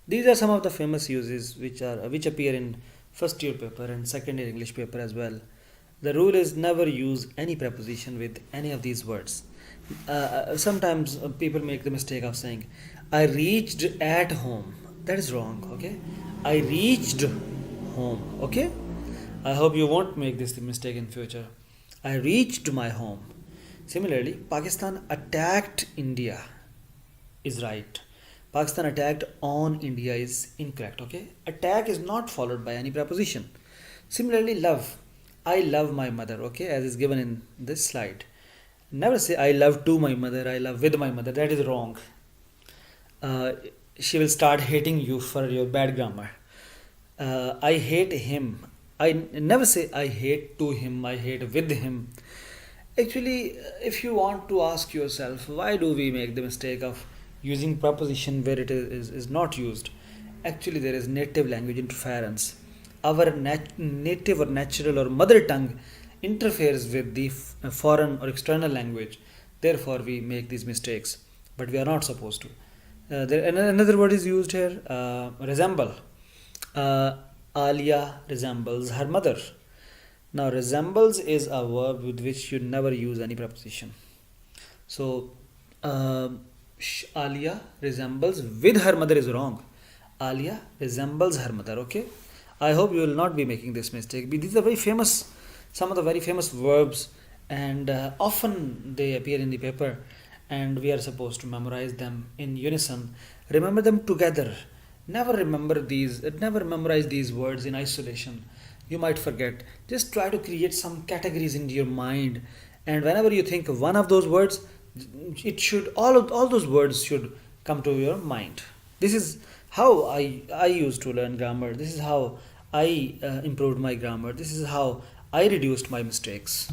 These are some of the famous uses which appear in first year paper and second year English paper as well. The rule is never use any preposition with any of these words. Sometimes people make the mistake of saying, I reached at home. That is wrong, okay? I reached home, okay? I hope you won't make this mistake in future. I reached my home. Similarly, Pakistan attacked India is right. Pakistan attacked on India is incorrect, okay? Attack is not followed by any preposition. Similarly, love. I love my mother, okay, as is given in this slide. Never say I love to my mother, I love with my mother. That is wrong. She will start hating you for your bad grammar. I hate him. I never say I hate to him, I hate with him. Actually, if you want to ask yourself, why do we make the mistake of using preposition where it is not used? Actually, there is native language interference. Our native or natural or mother tongue interferes with the foreign or external language. Therefore, we make these mistakes, but we are not supposed to. Another word is used here, resemble. Alia resembles her mother. Now, resembles is a verb with which you never use any preposition. So, Alia resembles with her mother is wrong. Alia resembles her mother, okay? I hope you will not be making this mistake. These are very famous, some of the very famous verbs, and often they appear in the paper, and we are supposed to memorize them in unison. Remember them together. Never memorize these words in isolation. You might forget. Just try to create some categories in your mind, and whenever you think of one of those words, it should all those words should come to your mind. This is how I used to learn grammar. This is how I improved my grammar. This is how I reduced my mistakes.